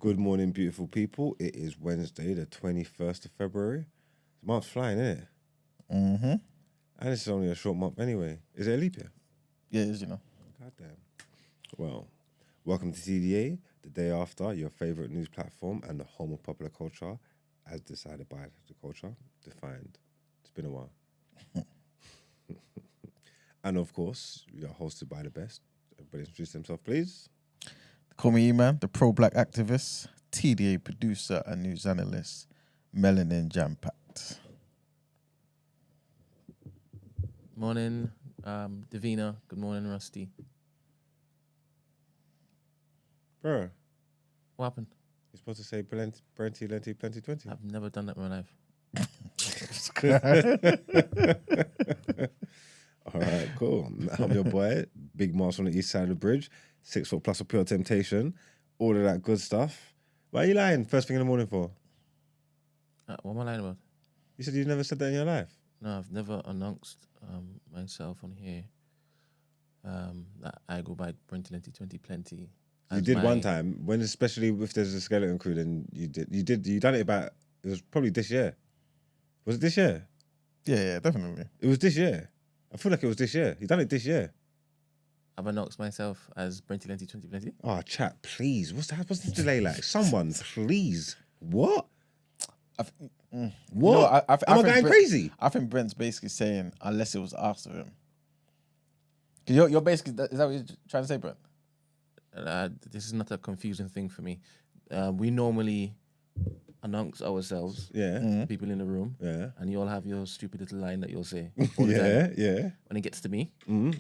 Good morning, beautiful people. It is Wednesday, the 21st of February. The month's flying, isn't it? Mm-hmm. And it's only a short month anyway. Is it a leap year? Yeah, it is, you know. Goddamn. Well, welcome to TDA, the day after, your favourite news platform and the home of popular culture, as decided by the culture, defined. It's been a while. And of course, we are hosted by the best. Everybody introduce themselves, please. Call me E-Man, the pro-black activist, TDA producer and news analyst, melanin jam-packed. Morning, Davina. Good morning, Rusty. Bro, What happened? you're supposed to say plenty, plenty, 20. I've never done that in my life. All right, cool. I'm your boy, Big Mars from the east side of the bridge, 6 foot plus of pure temptation, all of that good stuff. Why are you lying first thing in the morning for? What am I lying about? You said you never said that in your life. No, I've never announced myself on here that I go by Plenty 20 Plenty. You did one time, when especially if there's a skeleton crew, then you done it about, it was probably this year. Was it this year? Yeah, definitely. It was this year. I feel like it was this year. You done it this year. I've announced myself as Plenty 20 Plenty. Oh, chat, please. What's the delay like? Someone, please. What? What? You know, Am I going crazy? I think Brent's basically saying, unless it was asked of him. 'Cause you're basically, is that what you're trying to say, Brent? This is not a confusing thing for me. We normally announce ourselves, people in the room, and you all have your stupid little line that you'll say. All the time. When it gets to me,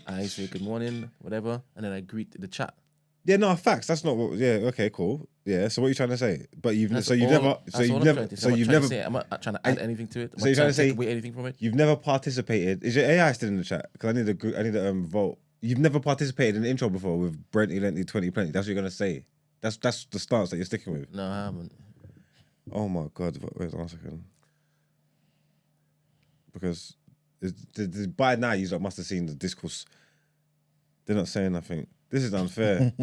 I say good morning, whatever, and then I greet the chat. Yeah, no, facts. That's not what. Yeah, okay, cool. Yeah, so what are you trying to say? But you've That's so you've all- never that's all I'm trying to say. I'm not trying to add anything to it. So you're trying to say take away anything from it? you've never participated. Is your AI still in the chat? Because I need to vote. You've never participated in the intro before with Brent Plenty 20 Plenty. That's what you're gonna say. That's the stance that you're sticking with. No, I haven't. Oh my god! Wait 1 second. Because by now you must have seen the discourse. They're not saying nothing. This is unfair.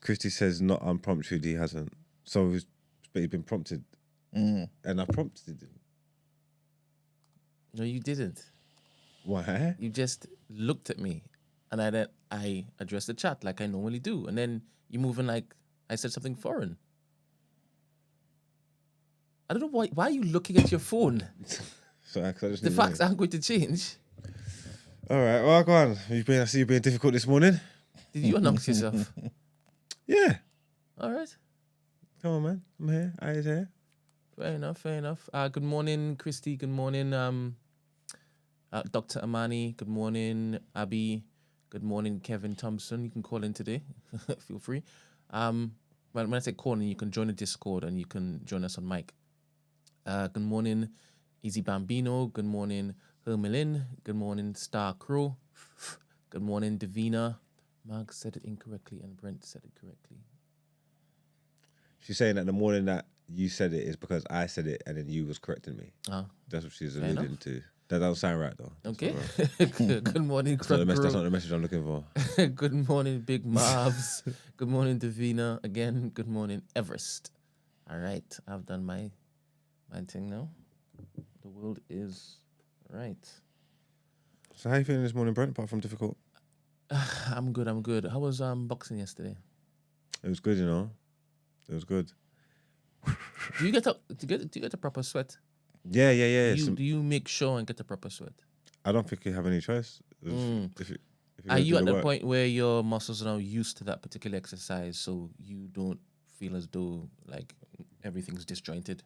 Christy says not unprompted. He hasn't. But he's been prompted, and I prompted him. No, you didn't. Why? You just looked at me, and I addressed the chat like I normally do, and then you move in like I said something foreign. I don't know why are you looking at your phone? The facts aren't going to change. All right, well, go on. I see you being difficult this morning. Did you announce yourself? Yeah. All right. Come on, man. I'm here. Eyes here. Fair enough. Good morning, Christy. Good morning, Dr. Amani. Good morning, Abby. Good morning, Kevin Thompson. You can call in today. Feel free. Well, when I say call in, you can join the Discord and you can join us on mic. Good morning, Easy Bambino. Good morning, Hermelin. Good morning, Star Crow. Good morning, Davina. Mark said it incorrectly and Brent said it correctly. She's saying that the morning that you said it is because I said it and then you was correcting me. That's what she's alluding to. That don't sound right though. Okay. Good morning, that's not the message I'm looking for. Good morning, Big Mavs. Good morning, Davina. Again, good morning, Everest. All right, I've done my thing now. The world is right. So how you feeling this morning, Brent, apart from difficult? I'm good. How was boxing yesterday? It was good, you know. It was good. Do you get a proper sweat? Yeah. Do you make sure and get a proper sweat? I don't think you have any choice. Are you at the point where your muscles are now used to that particular exercise, so you don't feel as though like everything's disjointed?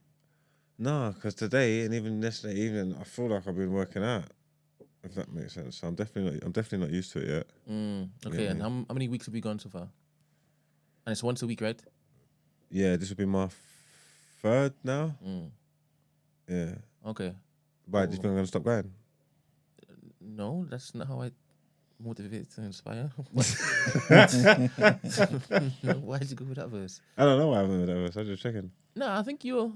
No, because today and even yesterday evening, I feel like I've been working out. If that makes sense. So I'm definitely not used to it yet. Okay, Yeah. and how many weeks have you gone so far? And it's once a week, right? Yeah, this will be my third now. Yeah. Okay. Why, do you think I'm going to stop going? No, that's not how I motivate and inspire. Why did you go with that verse? I don't know why I went with that verse. I was just checking. No, I think you're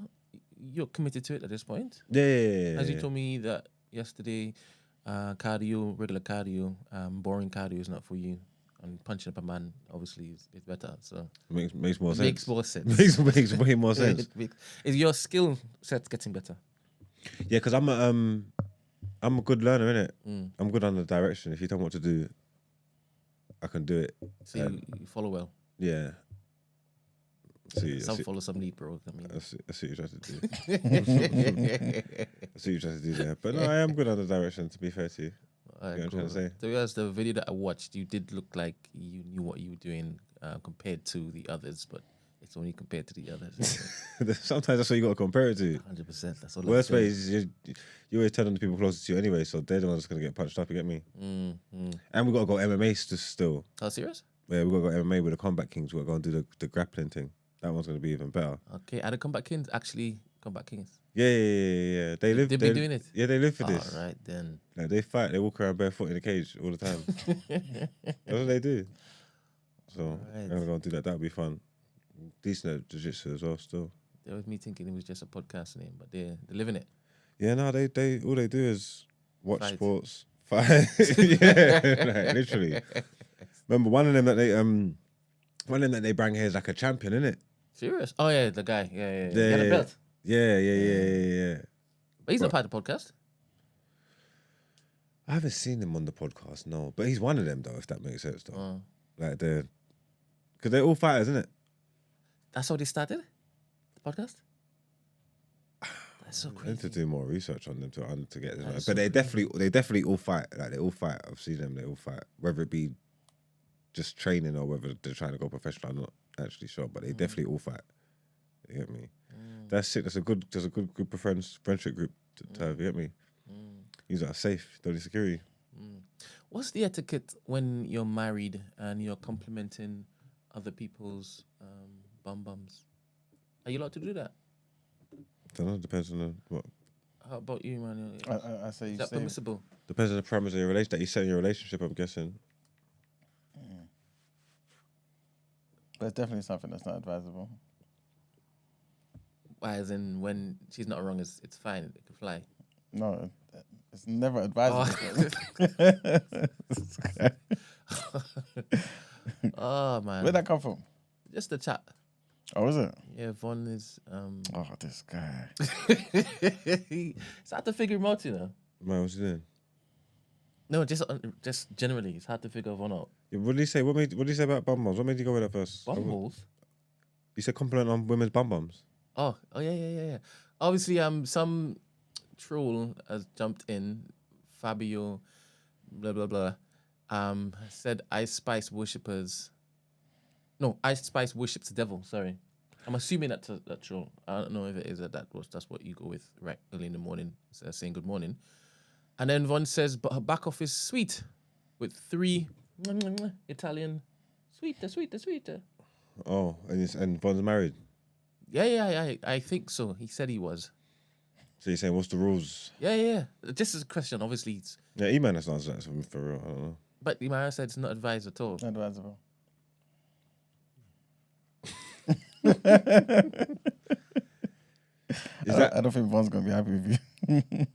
committed to it at this point. Yeah. As you told me that yesterday, regular cardio, boring cardio is not for you. and punching up a man obviously is better. So Makes more sense. makes more sense. makes way more sense. Is your skill set getting better? Yeah, because I'm a good learner, innit? I'm good on the direction. If you tell me what to do, I can do it. So you follow well. Yeah. Some follow, some lead, bro. I mean, I see what you're trying to do. I see what you're trying to do there. But no, I am good on the direction, to be fair to you. Alright, You know what I'm trying to say? To be honest, the video that I watched, you did look like you knew what you were doing compared to the others, but it's only compared to the others. Sometimes that's what you got to compare it to. 100%. That's all. Worst way is you always tell them the people closest to you anyway, so they're the ones that's going to get punched up, you get me? And we got to go MMA still. Oh, serious? Yeah, we got to go MMA with the Combat Kings. We got to go and do the grappling thing. That one's going to be even better. Okay, are the Combat Kings actually Combat Kings? Yeah. They've been doing it? Yeah, they live for this. All right, then. Like, they fight. They walk around barefoot in a cage all the time. That's what they do. So I'm going to go and do that. That would be fun. Decent at jiu-jitsu as well still. There was me thinking it was just a podcast name, but they're living it. Yeah, no, they all they do is watch sports, fight. Yeah, like, literally. Remember one of them that they bring here is like a champion, isn't it? Serious? Oh yeah, the guy. Yeah. He got a belt. Yeah. But he's not part of the podcast. I haven't seen him on the podcast, no. But he's one of them though, if that makes sense though. Like because they're all fighters, isn't it? That's how they started the podcast. That's so crazy. I need to do more research on them to get this right. But So they definitely all fight. Like they all fight. I've seen them. They all fight. Whether it be just training or whether they're trying to go professional, I'm not actually sure. But they definitely all fight. You get me? That's it. There's a good group of friendship group to have. You get me? These are safe. Don't need security. What's the etiquette when you're married and you're complimenting other people's bums? Are you allowed to do that? I don't know. Depends on what. How about you, man? I say Is that permissible? Depends on the parameters of your relationship that you set in your relationship. I'm guessing. But it's definitely something that's not advisable. As in, when she's not wrong, it's fine. It can fly. No, it's never advisable. Oh man, Where'd that come from? just the chat. Oh, is it? Yeah, Von is. Oh, this guy. It's hard to figure him out, you know. Man, what's he doing? No, just generally, it's hard to figure Von out. Yeah, what did he say? What did he say about bum bums? What made you go with that first? Bum holes? He said compliment on women's bum bums. Oh yeah. Obviously, some troll has jumped in. Fabio, blah blah blah. Said Ice Spice worshippers. No, Ice Spice worships the devil. Sorry, I'm assuming that's that troll. I don't know if it is that's what you go with right early in the morning, saying good morning. And then Von says, but her back off is sweet, with 3 Italian sweet. Oh, and Von's married. Yeah. I think so. He said he was. So you're saying, what's the rules? Yeah. Just as a question, obviously. Yeah, E-Man has to answer that for real. I don't know. But the man said it's not advised at all. Not advisable. I don't think Von's gonna be happy with you.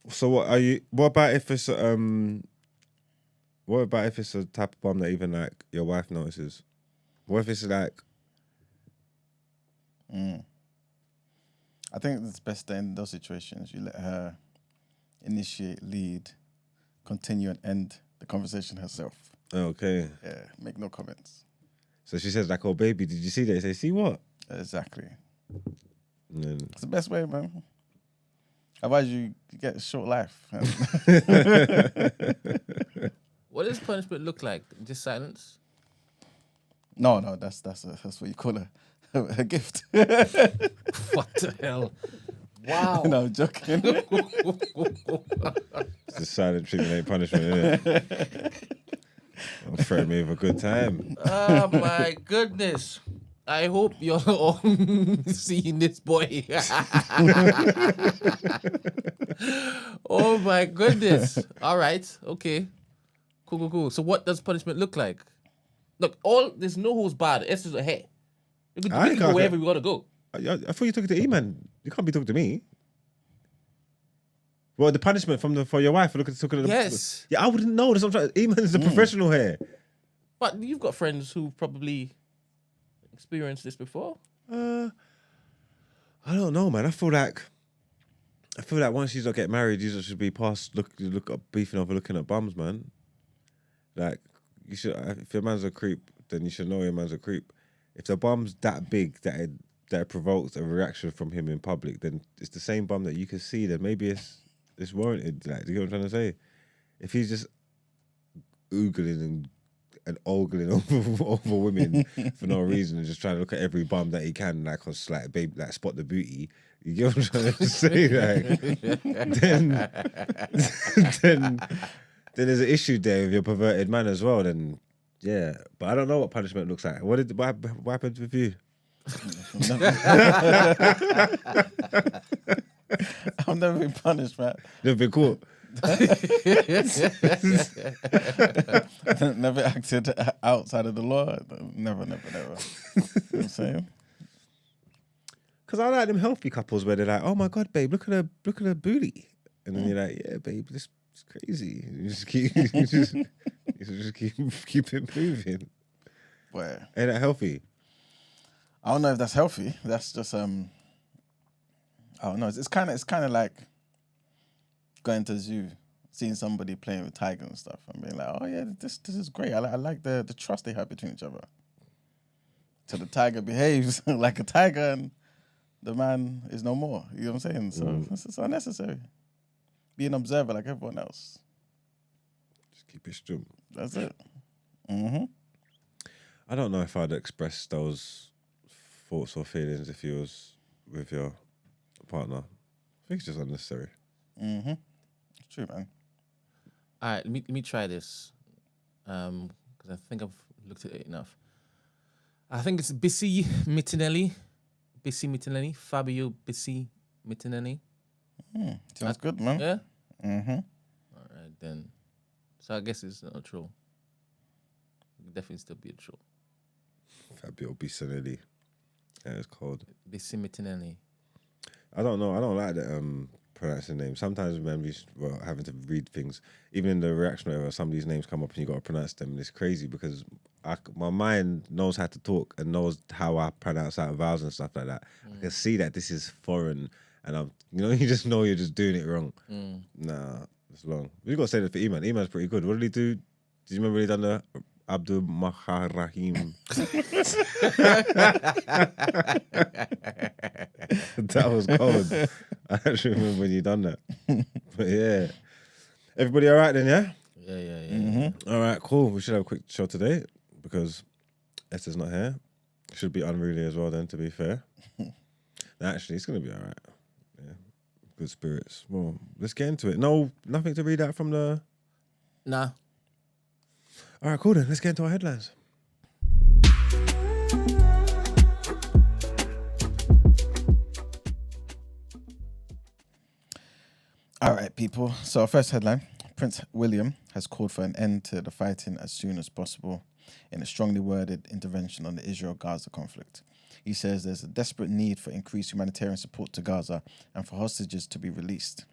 So what are you? What about if it's What about if it's a type of bum that even like your wife notices? What if it's like? I think it's best that in those situations you let her initiate, lead, continue, and end the conversation herself. Okay. Yeah, make no comments. So she says like, "Oh baby, did you see that?" You say, "See what?" Exactly. And then, It's the best way, man. Otherwise, you get a short life. What does punishment look like? Just silence? No, that's what you call a gift. What the hell? Wow. No, I'm joking. it's a silent treatment, ain't punishment, isn't it? I'm afraid me have a good time. Oh my goodness. I hope you're all seeing this boy. Oh my goodness. All right. Okay. Cool. So what does punishment look like? Look, there's no holds barred. It's just a hey. We can go wherever we want to go. I thought you took it to E-Man. You can't be talking to me. Well, the punishment for your wife for looking at the... Yes. Yeah, I wouldn't know. That's what I'm trying... Eamon's a professional here. But you've got friends who probably experienced this before. I don't know, man. I feel like once you don't get married, you should be past look up beefing over looking at bums, man. Like, you should. If your man's a creep, then you should know your man's a creep. If the bum's that big that it provokes a reaction from him in public, then it's the same bum that you can see. Then maybe it's warranted. Like, do you know what I'm trying to say? If he's just oogling and ogling over women for no reason and just trying to look at every bum that he can, like, on like babe, like spot the booty. You get what I'm trying to say? Like, then there's an issue there with your perverted man as well. Then yeah, but I don't know what punishment looks like. What happened with you? I've never been punished, man. Never been caught. Never acted outside of the law. Never. You know what I'm saying? Because I like them healthy couples where they're like, "Oh my god, babe, look at her booty," and then you're like, "Yeah, babe, this is crazy." You just keep, keep it moving. Where? Ain't that healthy? I don't know if that's healthy. That's just I don't know. It's kind of like going to the zoo, seeing somebody playing with tigers and stuff, and being like, "Oh yeah, this is great. I like the trust they have between each other." So the tiger behaves like a tiger, and the man is no more. You know what I'm saying? So it's unnecessary. Be an observer like everyone else. Just keep it straight. That's it. Mm-hmm. I don't know if I'd express those thoughts or feelings if you was with your partner. I think it's just unnecessary. Mm-hmm. It's true, man. All right, let me try this, because I think I've looked at it enough. I think it's Bissi Mittinelli, Fabio Bissi Mittinelli. Sounds good, man. Yeah. Mm-hmm. All right then. So I guess it's not true. Definitely still be a true. Fabio Bisanelli. Yeah, it's called. Bissi Mittinelli. I don't know. I don't like that pronouncing names. Sometimes when having to read things, even in the reaction where some of these names come up and you got to pronounce them, and it's crazy because my mind knows how to talk and knows how I pronounce out vowels and stuff like that. I can see that this is foreign, and you just know you're just doing it wrong. Nah, it's long. We got to say that for Iman. Iman's pretty good. What did he do? Did you remember he done the Abdul Maharahim? That was cold. I actually remember when you done that. But yeah. Everybody all right then, yeah? Yeah. Mm-hmm. All right, cool. We should have a quick show today because Esther's not here. Should be unruly as well then, to be fair. Actually, it's going to be all right. Yeah. Good spirits. Well, let's get into it. No, nothing to read out from the... Nah. All right, cool then. Let's get into our headlines. All right, people. So our first headline, Prince William has called for an end to the fighting as soon as possible in a strongly worded intervention on the Israel-Gaza conflict. He says there's a desperate need for increased humanitarian support to Gaza and for hostages to be released.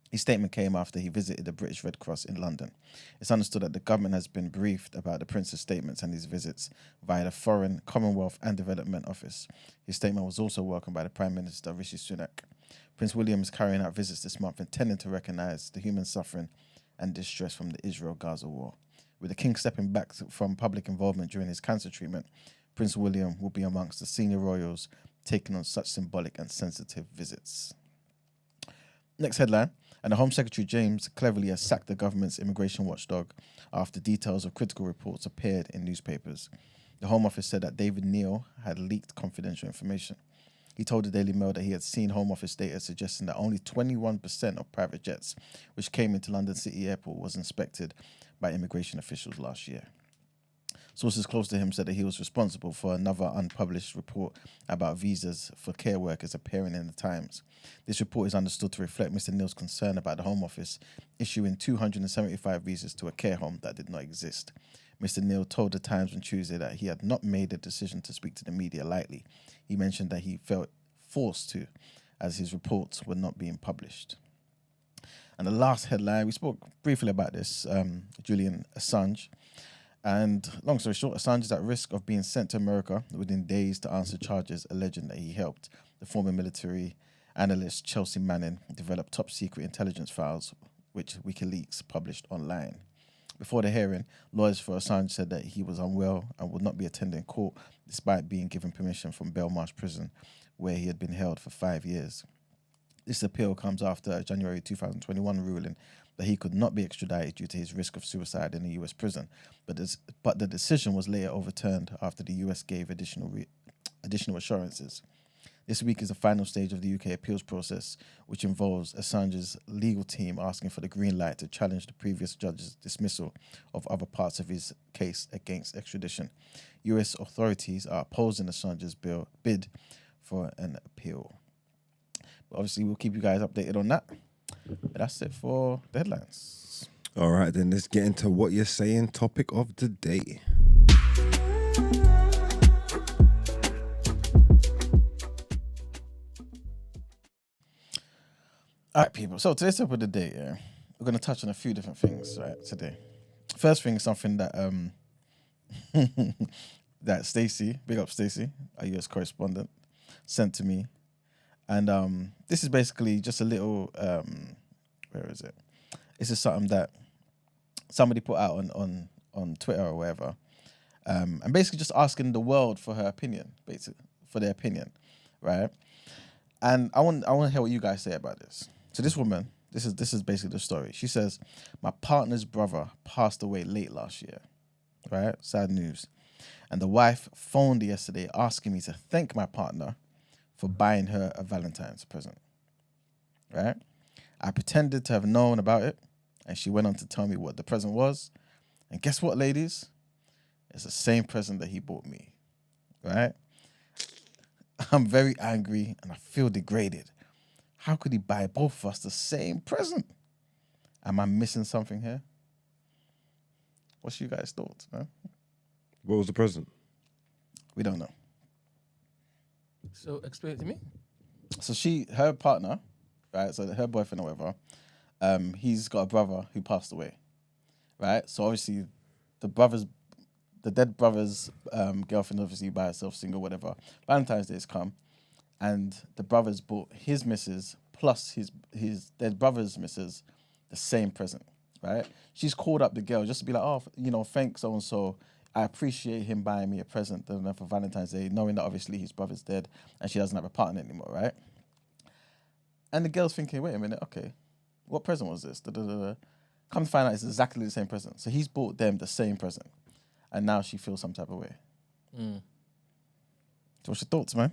His statement came after he visited the British Red Cross in London. It's understood that the government has been briefed about the Prince's statements and his visits via the Foreign, Commonwealth and Development Office. His statement was also welcomed by the Prime Minister, Rishi Sunak. Prince William is carrying out visits this month intending to recognise the human suffering and distress from the Israel-Gaza war. With the King stepping back from public involvement during his cancer treatment, Prince William will be amongst the senior royals taking on such symbolic and sensitive visits. Next headline, and the Home Secretary James Cleverly has sacked the government's immigration watchdog after details of critical reports appeared in newspapers. The Home Office said that David Neal had leaked confidential information. He told the Daily Mail that he had seen Home Office data suggesting that only 21% of private jets which came into London City Airport was inspected by immigration officials last year. Sources close to him said that he was responsible for another unpublished report about visas for care workers appearing in the Times. This report is understood to reflect Mr. Neal's concern about the Home Office issuing 275 visas to a care home that did not exist. Mr. Neal told the Times on Tuesday that he had not made a decision to speak to the media lightly. He mentioned that he felt forced to, as his reports were not being published. And the last headline, we spoke briefly about this, Julian Assange. And long story short, Assange is at risk of being sent to America within days to answer charges alleging that he helped the former military analyst Chelsea Manning develop top secret intelligence files, which WikiLeaks published online. Before the hearing, lawyers for Assange said that he was unwell and would not be attending court despite being given permission from Belmarsh Prison, where he had been held for 5 years. This appeal comes after a January 2021 ruling that he could not be extradited due to his risk of suicide in a US prison, but the decision was later overturned after the US gave additional assurances. This week is the final stage of the UK appeals process, which involves Assange's legal team asking for the green light to challenge the previous judge's dismissal of other parts of his case against extradition. US authorities are opposing Assange's bid for an appeal. But obviously, we'll keep you guys updated on that. But that's it for the headlines. All right, then let's get into what you're saying. Topic of the day. All right, people. So today's topic of the day, we're going to touch on a few different things right today. First thing is something that that Stacey, big up Stacey, our US correspondent, sent to me. And this is basically just a little, where is it? This is something that somebody put out on Twitter or wherever. And basically just asking the world for her opinion, basically, for their opinion, right? And I want to hear what you guys say about this. So this woman, this is basically the story. She says, my partner's brother passed away late last year, right? Sad news. And the wife phoned yesterday asking me to thank my partner for buying her a Valentine's present, right? I pretended to have known about it, and she went on to tell me what the present was. And guess what, ladies? It's the same present that he bought me, right? I'm very angry and I feel degraded. How could he buy both of us the same present? Am I missing something here? What's you guys' thoughts, man? What was the present? We don't know. So explain it to me. So her partner, right? So her boyfriend or whatever, he's got a brother who passed away, right? So obviously, the dead brother's girlfriend, obviously by herself, single, whatever. Valentine's Day has come, and the brothers bought his missus plus his dead brother's missus the same present, right? She's called up the girl just to be like, oh, thanks so and so. I appreciate him buying me a present for Valentine's Day, knowing that obviously his brother's dead and she doesn't have a partner anymore, right? And the girl's thinking, wait a minute, okay, what present was this? Come to find out it's exactly the same present. So he's bought them the same present. And now she feels some type of way. So what's your thoughts, man?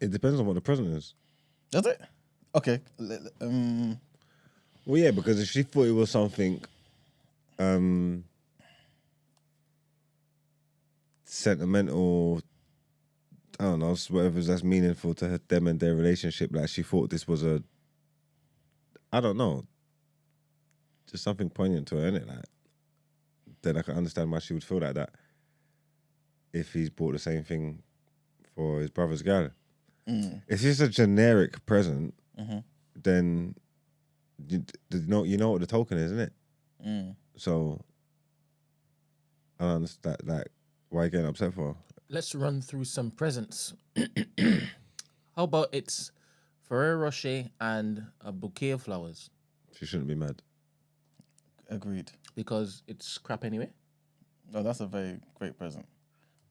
It depends on what the present is. Does it? Okay. Well, yeah, because if she thought it was something sentimental, I don't know, whatever that's meaningful to them and their relationship, like she thought this was I don't know, just something poignant to her, innit? Like, then I can understand why she would feel like that if he's bought the same thing for his brother's girl. If it's a generic present, then you know what the token is, isn't it? So I don't understand, like, why are you getting upset for? Let's run through some presents. How about it's Ferrero Rocher and a bouquet of flowers? She shouldn't be mad. Agreed. Because it's crap anyway. No, that's a very great present.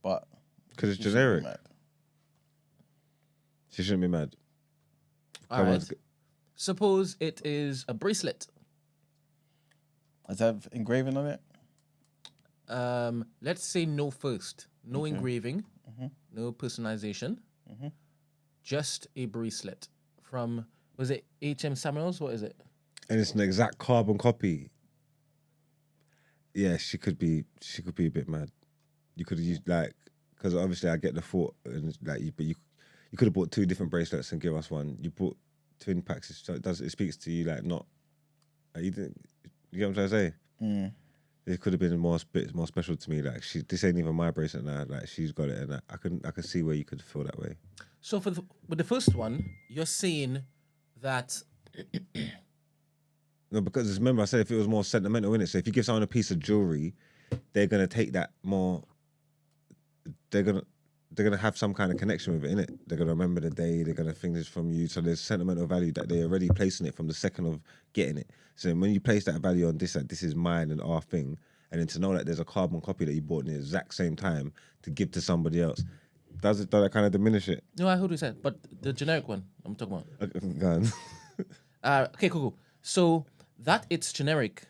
But because it's she shouldn't be generic. mad. She shouldn't be mad. All right. Suppose it is a bracelet. Does it have engraving on it? Let's say no first. No engraving. No personalization. Just a bracelet from, was it H.M. Samuels? What is it? And it's an exact carbon copy. Yeah, she could be a bit mad. You could have used, like, because obviously I get the thought, and like, but you could have bought two different bracelets and give us one. You bought twin packs, so it speaks to you like not. Like, you didn't. You get what I'm trying to say? It could have been more special to me. Like, this ain't even my bracelet now. Like, she's got it, and I can see where you could feel that way. So with the first one, you're saying that No, because remember I said if it was more sentimental, innit? So if you give someone a piece of jewelry, they're gonna take that more. They're gonna have some kind of connection with it, innit? They're gonna remember the day. They're gonna think this from you. So there's sentimental value that they're already placing it from the second of getting it. So when you place that value on this, that this is mine and our thing, and then to know that there's a carbon copy that you bought in the exact same time to give to somebody else, does that kind of diminish it? no, I heard what you said, but the generic one I'm talking about. Go on. Okay, cool. So that it's generic,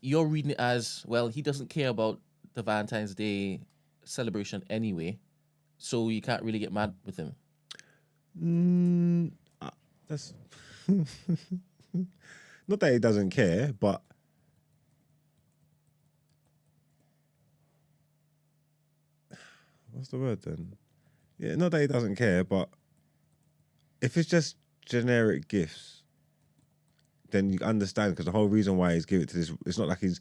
you're reading it as, well, he doesn't care about the Valentine's Day celebration anyway, so you can't really get mad with him. That's not that he doesn't care, but what's the word then? Yeah, not that he doesn't care, but if it's just generic gifts, then you understand, because the whole reason why he's giving it to this, it's not like he's,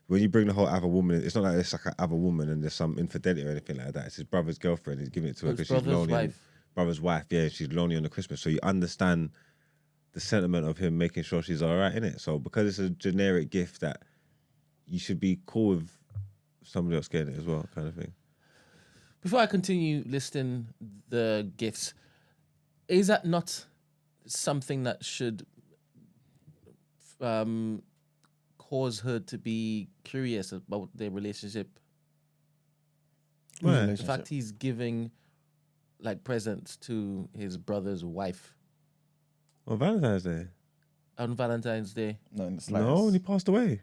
when you bring the whole other woman, it's not like it's like an other woman and there's some infidelity or anything like that. It's his brother's girlfriend. He's giving it to her because she's lonely. Brother's wife, yeah, she's lonely on the Christmas. So you understand the sentiment of him making sure she's all right, innit? So because it's a generic gift, that you should be cool with somebody else getting it as well, kind of thing. Before I continue listing the gifts, is that not something that should cause her to be curious about their relationship? Right. The fact he's giving like presents to his brother's wife On Valentine's Day? on Valentine's Day. No, in the slightest. No, when he passed away.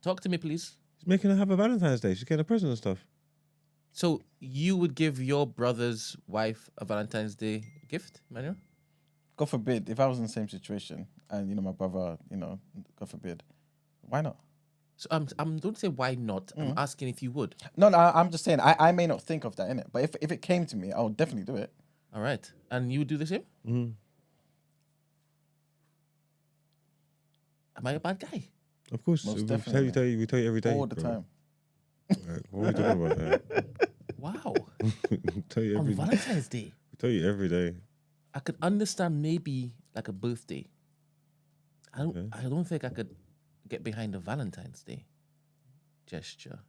Talk to me, please. He's making her have a Valentine's Day. She's getting a present and stuff. So you would give your brother's wife a Valentine's Day gift, Manuel? God forbid, if I was in the same situation and, you know, my brother, you know, God forbid, why not? So don't say why not. I'm asking if you would. No, I'm just saying, I may not think of that, innit? But if it came to me, I would definitely do it. All right. And you would do the same? Mm. Am I a bad guy? Of course. Most We definitely. tell you every day. All the bro. time. Like, what are we talking about here? Wow. Tell you On every Valentine's Day. we tell you every day. I could understand maybe like a birthday. I don't think I could get behind a Valentine's Day gesture.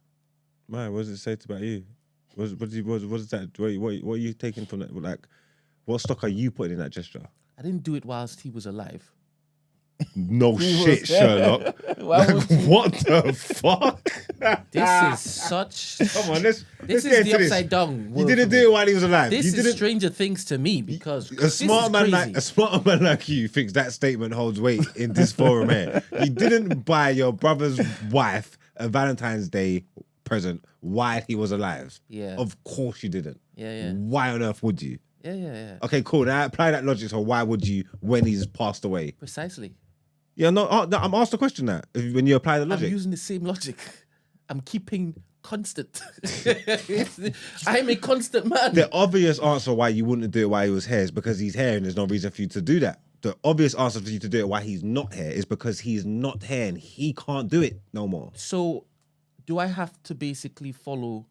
Maya, what does it say about you? What is that? What are you taking from that? Like, what stock are you putting in that gesture? I didn't do it whilst he was alive. No shit, Sherlock. Why Like, would you? what the fuck? This is such. Come on, let's This get is the into upside down. You world didn't for do me. it while he was alive. This you is didn't. Stranger Things to me because A this smart is man crazy. like you thinks that statement holds weight in this forum here. You didn't buy your brother's wife a Valentine's Day present while he was alive. Yeah. Of course you didn't. Yeah. Why on earth would you? Yeah. Okay, cool. Now apply that logic. So why would you when he's passed away? Precisely. Yeah, no. I'm asked the question now. When you apply the I'm logic, using the same logic. I'm keeping constant. I'm a constant man. the obvious answer why you wouldn't do it while he was here is because he's here, and there's no reason for you to do that. The obvious answer for you to do it while he's not here is because he's not here and he can't do it no more. So, do I have to basically follow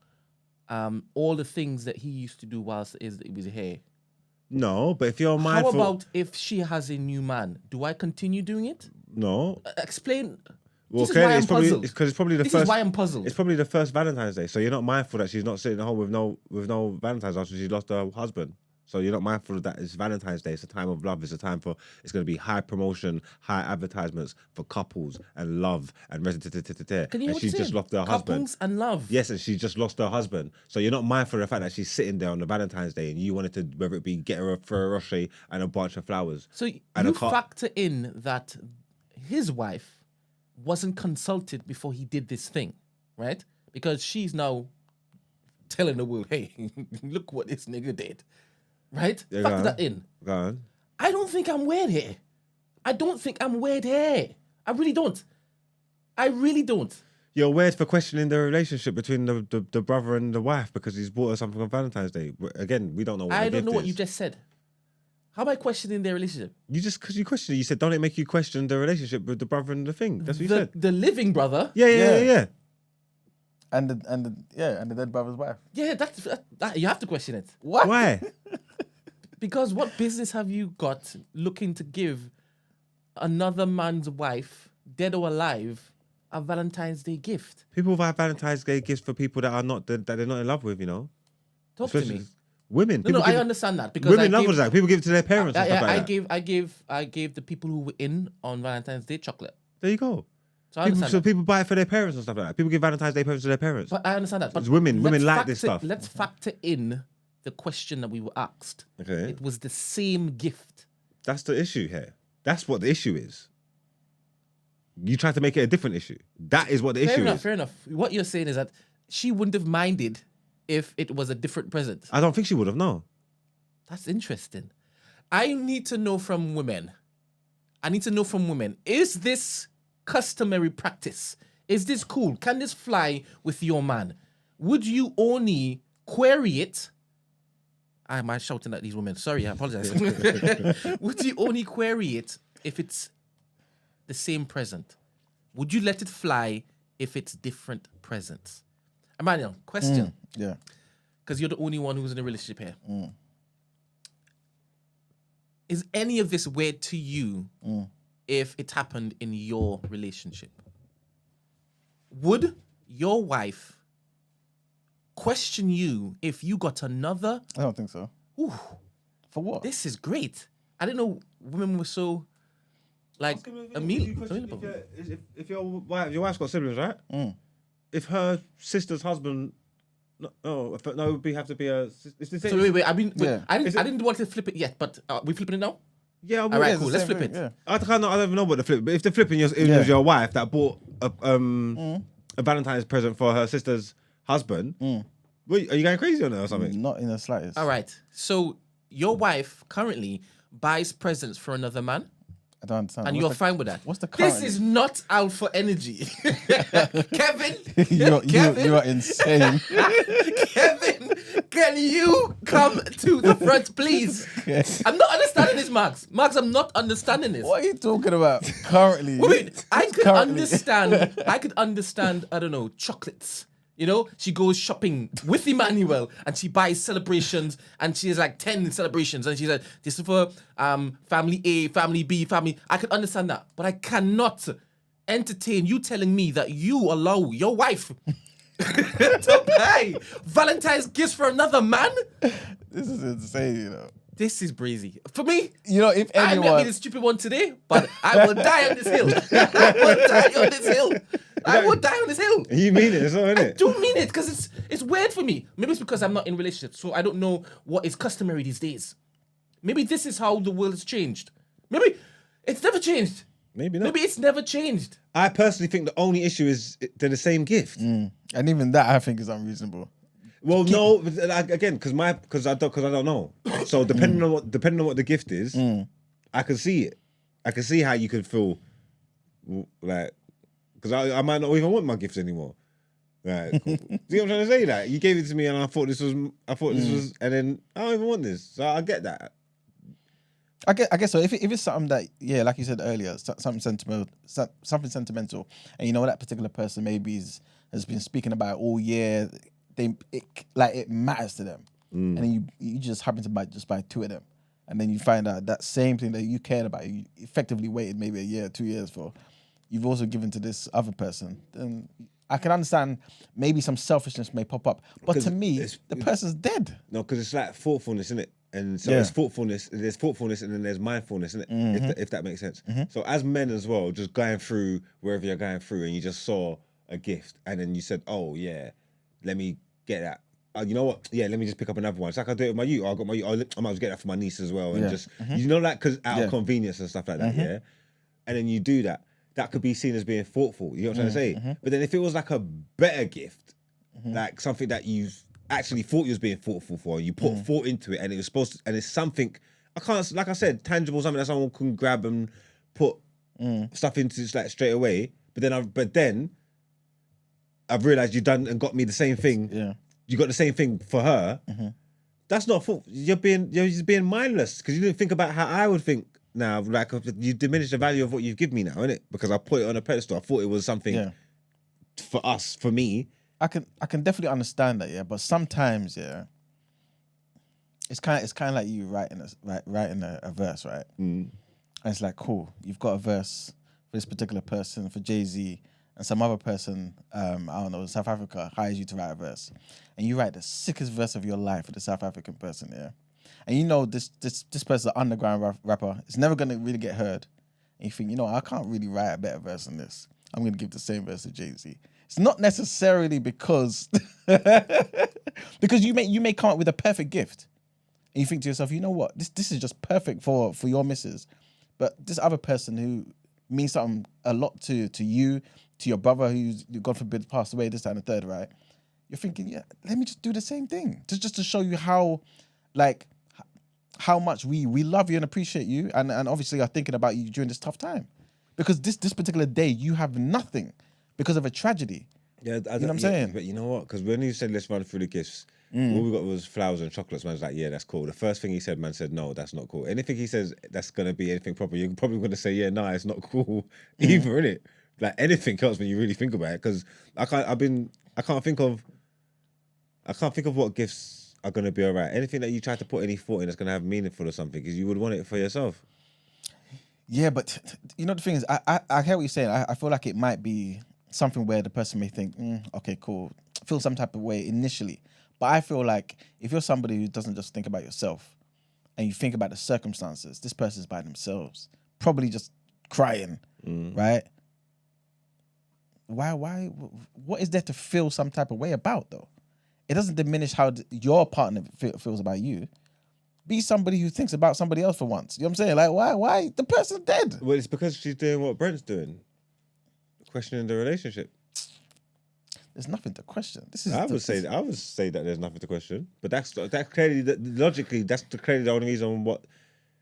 all the things that he used to do whilst it was here? No, but if you're How mindful, about if she has a new man? Do I continue doing it? no. Explain. Well, This is why I'm puzzled. because it's probably the This first. is why I'm puzzled. It's probably the first Valentine's Day, so you're not mindful that she's not sitting at home with no Valentine's after she's lost her husband. So you're not mindful of that. It's Valentine's Day. It's a time of love. It's a time for. It's going to be high promotion, high advertisements for couples and love and Can you hear and what she's I'm just saying? lost her husband. Couples and love. Yes, and she just lost her husband. So you're not mindful of the fact that she's sitting there on the Valentine's Day and you wanted to, whether it be get her a Ferrero Rocher and a bunch of flowers. So And you a car- factor in that his wife wasn't consulted before he did this thing, right? Because she's now telling the world, hey, look what this nigga did, right? Yeah, Factor go that on. in. Go on. I don't think I'm weird here. I don't think I'm weird here. I really don't. I really don't. You're weird for questioning the relationship between the brother and the wife because he's bought her something on Valentine's Day. Again, we don't know what I the don't gift know what is. you just said. How am I questioning their relationship? You just, because you questioned it, you said, don't it make you question the relationship with the brother and the thing? That's what you said. The living brother. Yeah. And the dead brother's wife. Yeah, that you have to question it. What? Why? Because what business have you got looking to give another man's wife, dead or alive, a Valentine's Day gift? People buy Valentine's Day gifts for people that are not that they're not in love with, you know. Talk Especially to me. Women. No, I understand that because women love that. People give it to their parents. And stuff like that. I gave the people who were in on Valentine's Day chocolate. There you go. So I understand. So people buy it for their parents and stuff like that. People give Valentine's Day presents to their parents. But I understand that. But it's women like this stuff. Let's factor in the question that we were asked. Okay. It was the same gift. That's the issue here. That's what the issue is. You try to make it a different issue. That is what the issue is. Fair enough. What you're saying is that she wouldn't have minded if it was a different present. I don't think she would have, no. That's interesting. I need to know from women. Is this customary practice? Is this cool? Can this fly with your man? Would you only query it? Am I shouting at these women? Sorry, I apologize. Would you only query it if it's the same present? Would you let it fly if it's different presents? Emmanuel, question. Yeah. Because you're the only one who's in a relationship here. Is any of this weird to you if it happened in your relationship? Would your wife question you if you got another? I don't think so. Ooh, for what? This is great. I didn't know women were so like amenable. If your wife's got siblings, right? If her sister's husband, it would have to be a. It's the same. So wait. I didn't want to flip it yet, but we flipping it now. Yeah, all right, cool. Let's flip it. Yeah. I don't even know what the flip. But if the flipping it was your wife that bought a Valentine's present for her sister's husband, wait, are you going crazy on her or something? Not in the slightest. All right. So your wife currently buys presents for another man. I don't understand. And you're fine with that. What's the current? This is not alpha energy. Kevin. You are insane. Kevin, can you come to the front, please? I'm not understanding this, Max. Max, I'm not understanding this. What are you talking about? Currently. Wait, I could understand, I don't know, chocolates. You know, she goes shopping with Emmanuel and she buys celebrations and she has like 10 celebrations and she's like, this is for family A, family B, family. I can understand that, but I cannot entertain you telling me that you allow your wife to buy Valentine's gifts for another man. This is insane, you know. This is brazy. For me, you know, if anyone... I may be the stupid one today, but I will die on this hill. I will die on this hill. I will die on this hill. You mean it, isn't it? I do mean it, because it's weird for me. Maybe it's because I'm not in relationships, so I don't know what is customary these days. Maybe this is how the world has changed. Maybe it's never changed. Maybe not. Maybe it's never changed. I personally think the only issue is they're the same gift. And even that I think is unreasonable. Well, no, again, because I don't know. So depending on what the gift is, I can see it. I can see how you could feel like, because I might not even want my gifts anymore. Like, do you know what I'm trying to say? Like, you gave it to me and I thought this was, and then I don't even want this. So I get that. I guess so. If it's something that, yeah, like you said earlier, something sentimental, and you know that particular person maybe has been speaking about it all year. It matters to them, and then you just happen to buy two of them, and then you find out that same thing that you cared about, you effectively waited maybe a year, 2 years for, you've also given to this other person. Then I can understand maybe some selfishness may pop up, but to me, the person's dead. No, because it's like thoughtfulness, isn't it? And so there's thoughtfulness, and then there's mindfulness, isn't it? If that makes sense. So as men as well, just going through wherever you're going through, and you just saw a gift, and then you said, "Oh yeah, let me get that. You know what? Yeah, let me just pick up another one." It's like I do it with my youth. I got my youth. I might as well get that for my niece as well, and just you know, like because out of convenience and stuff like that. Yeah, and then you do that. That could be seen as being thoughtful. You know what I'm trying to say? But then if it was like a better gift, like something that you actually thought you was being thoughtful for, you put thought into it, and it was supposed to, and it's something I can't, like I said, tangible, something that someone can grab and put stuff into like straight away. But then I've realized you've done and got me the same thing. Yeah, you got the same thing for her. That's not fault. You're just being mindless because you didn't think about how I would think now. Like you diminish the value of what you've given me now, innit? Because I put it on a pedestal. I thought it was something for us, for me. I can definitely understand that, yeah. But sometimes, yeah, it's kind of like you writing a verse, right? And it's like, cool, you've got a verse for this particular person, for Jay-Z, and some other person, I don't know, South Africa hires you to write a verse, and you write the sickest verse of your life for the South African person, yeah. And you know this person's an underground rapper. It's never gonna really get heard. And you think, you know, I can't really write a better verse than this. I'm gonna give the same verse to Jay-Z. It's not necessarily because because you may come up with a perfect gift, and you think to yourself, you know what, this is just perfect for your missus, but this other person who means something a lot to you, to your brother who's, God forbid, passed away, this, that, and the third, right? You're thinking, yeah, let me just do the same thing, just to show you how much we love you and appreciate you, and obviously are thinking about you during this tough time, because this particular day you have nothing because of a tragedy. Yeah, you know what I'm saying? But you know what? Because when you said let's run through the gifts, all we got was flowers and chocolates. Man's like, yeah, that's cool. The first thing he said, man said, no, that's not cool. Anything he says that's gonna be anything proper, you're probably gonna say, yeah, nah, it's not cool either, innit? Like anything else when you really think about it, because I can't think of what gifts are gonna be alright. Anything that you try to put any thought in that's gonna have meaningful or something, because you would want it for yourself. Yeah, but you know the thing is, I hear what you're saying. I feel like it might be something where the person may think, okay, cool, feel some type of way initially. But I feel like if you're somebody who doesn't just think about yourself and you think about the circumstances, this person's by themselves, probably just crying, right? Why? What is there to feel some type of way about, though? It doesn't diminish how your partner feels about you. Be somebody who thinks about somebody else for once. You know what I'm saying? Like, why? The person's dead. Well, it's because she's doing what Brent's doing. Questioning the relationship. There's nothing to question. I would say that there's nothing to question. But that's clearly, logically, that's clearly the only reason what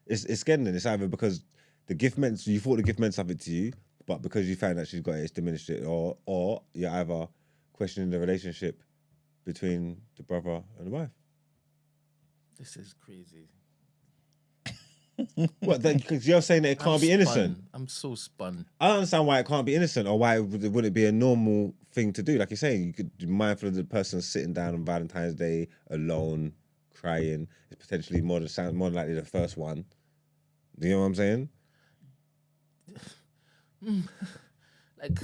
it's getting. It's either because you thought the gift meant something to you, but because you found that she's got it, it's diminished it, or you're either questioning the relationship between the brother and the wife. This is crazy. What? Because you're saying that it can't be innocent. I'm so spun. I don't understand why it can't be innocent, or why would it be a normal thing to do? Like you're saying, you could be mindful of the person sitting down on Valentine's Day alone, crying. It's potentially more likely the first one. Do you know what I'm saying? Like.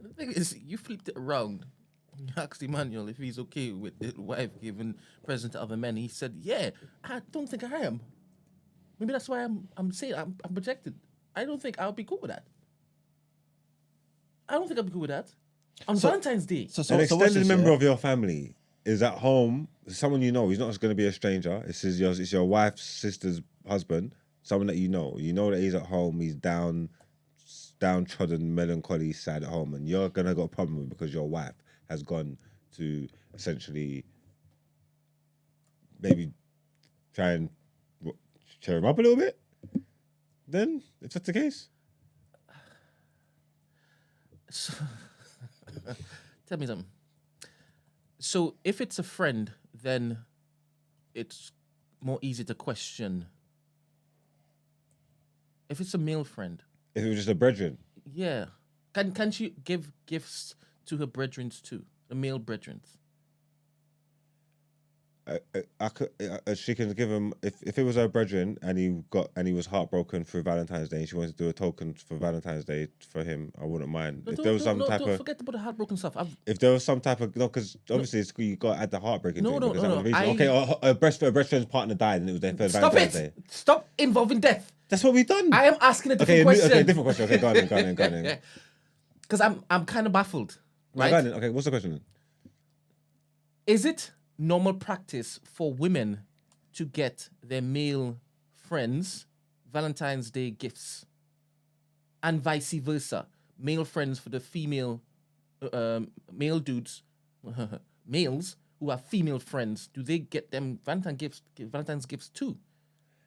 The thing is, you flipped it around. You asked Emmanuel if he's okay with his wife giving presents to other men. He said, yeah, I don't think I am. Maybe that's why I'm saying I'm projected. I don't think I'll be cool with that. I don't think I'll be cool with that. On Valentine's Day. An extended member of your family is at home, someone you know, he's not just going to be a stranger. It's your wife's sister's husband, someone that you know. You know that he's at home, he's downtrodden, melancholy, sad at home, and you're gonna got a problem with it because your wife has gone to essentially maybe try and cheer him up a little bit. Then, if that's the case, so, tell me something. So, if it's a friend, then it's more easy to question. If it's a male friend. If it was just a brethren. Yeah. Can she give gifts to her brethren too? The male brethren? She can give him, if it was her brethren and he was heartbroken for Valentine's Day and she wanted to do a token for Valentine's Day for him, I wouldn't mind. Don't forget about the heartbroken stuff. If there was some type of, no, because obviously you got to add the heartbreaking thing. No. Okay, a best friend's partner died and it was their first Valentine's Day. Stop involving death. That's what we've done. I am asking a different question. Okay, different question. Okay, go on. Because I'm kind of baffled. Right? No, okay, what's the question then? Is it normal practice for women to get their male friends Valentine's Day gifts, and vice versa? Male friends for the female, male dudes, males who have female friends, do they get them Valentine's gifts too?